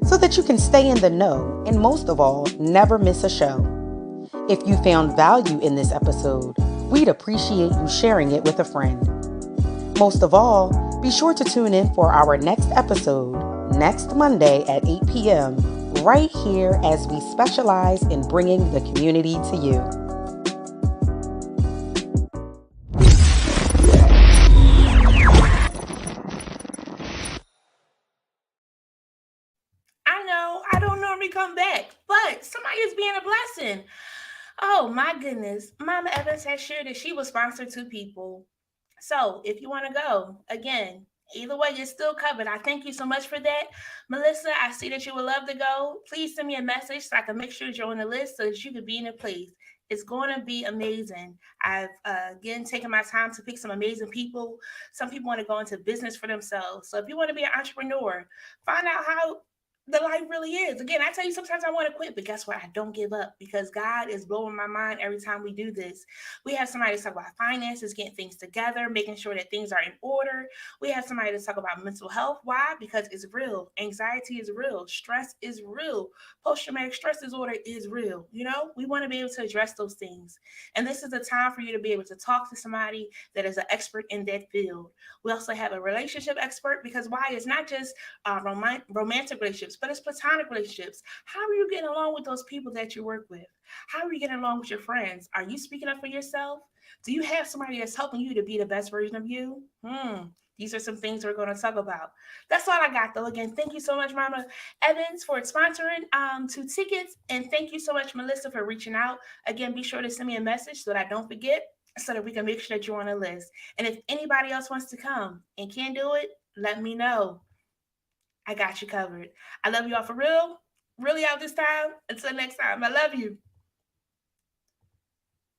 so that you can stay in the know and most of all, never miss a show. If you found value in this episode, we'd appreciate you sharing it with a friend. Most of all, be sure to tune in for our next episode next Monday at 8 p.m. right here as we specialize in bringing the community to you. I know I don't normally come back, but somebody is being a blessing. Oh my goodness. Mama Evans has shared that she will sponsor two people. So if you want to go, again, either way, you're still covered. I thank you so much for that. Melissa, I see that you would love to go. Please send me a message so I can make sure that you're on the list so that you could be in a place. It's going to be amazing. I've again taken my time to pick some amazing people. Some people want to go into business for themselves. So if you want to be an entrepreneur, find out how the life really is. Again, I tell you, sometimes I want to quit, but guess what? I don't give up because God is blowing my mind every time we do this. We have somebody to talk about finances, getting things together, making sure that things are in order. We have somebody to talk about mental health. Why? Because it's real. Anxiety is real. Stress is real. Post-traumatic stress disorder is real. You know, we want to be able to address those things. And this is the time for you to be able to talk to somebody that is an expert in that field. We also have a relationship expert because why? It's not just romantic relationships, but it's platonic relationships. How are you getting along with those people that you work with? How are you getting along with your friends? Are you speaking up for yourself? Do you have somebody that's helping you to be the best version of you? These are some things we're going to talk about. That's all I got, though. Again, thank you so much, Mama Evans, for sponsoring 2 tickets. And thank you so much, Melissa, for reaching out. Again, be sure to send me a message so that I don't forget, so that we can make sure that you're on the list. And if anybody else wants to come and can't do it, let me know. I got you covered. I love you all for real. Really out this time. Until next time, I love you.